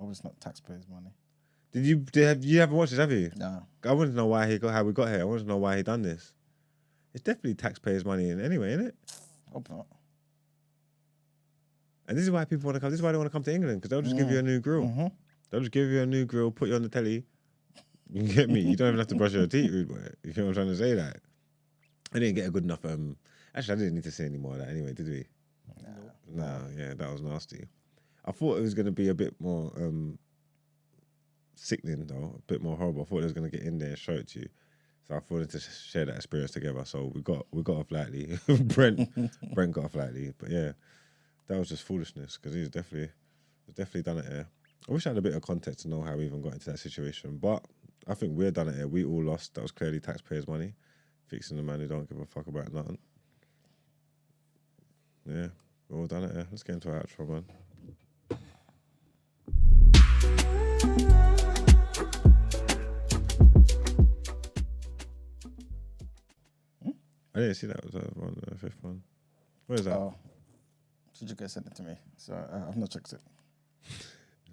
Oh, it's not taxpayers' money. You haven't watched this, have you? No. I want to know how we got here. I want to know why he done this. It's definitely taxpayers' money anyway, isn't it? Hope not. And this is why people want to come. This is why they want to come to England, because they'll just give you a new grill. Mm-hmm. They'll just give you a new grill, put you on the telly. You can get me. You don't even have to brush your teeth, rude boy. You know what I'm trying to say? That I didn't get a good enough. Actually, I didn't need to say any more of that anyway, did we? No. Yeah, that was nasty. I thought it was going to be a bit more sickening, though, a bit more horrible. I thought it was going to get in there and show it to you. So I thought to share that experience together. So we got off lightly. Brent got off lightly, but yeah, that was just foolishness, because he's definitely done it here. I wish I had a bit of context to know how we even got into that situation, but I think we're done it here. We all lost. That was clearly taxpayers' money, fixing the man who don't give a fuck about nothing. Yeah, we're all done it here. Let's get into our outro, man. I didn't see that. Was that one, the fifth one? Where is that? Oh. Should you guys send it to me? So I've not checked it.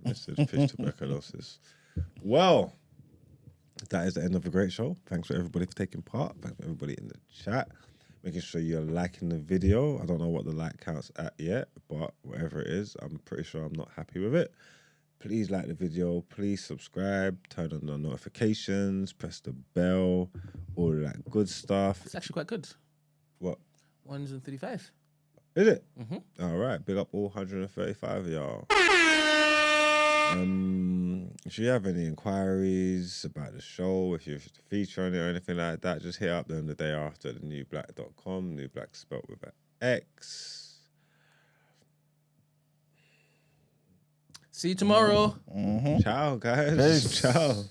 Message fish tuberculosis. Well, that is the end of a great show. Thanks for everybody for taking part. Thanks for everybody in the chat. Making sure you're liking the video. I don't know what the like count's at yet, but whatever it is, I'm pretty sure I'm not happy with it. Please like the video. Please subscribe. Turn on the notifications. Press the bell. All of that good stuff. It's actually quite good. What? 135. Is it? Mm-hmm. All right. Big up all 135 of y'all. If you have any inquiries about the show, if you have to feature on it or anything like that, just hit up them the day after at thenewblack.com. New Black spelled with an X. See you tomorrow. Mm-hmm. Ciao, guys. Peace. Ciao.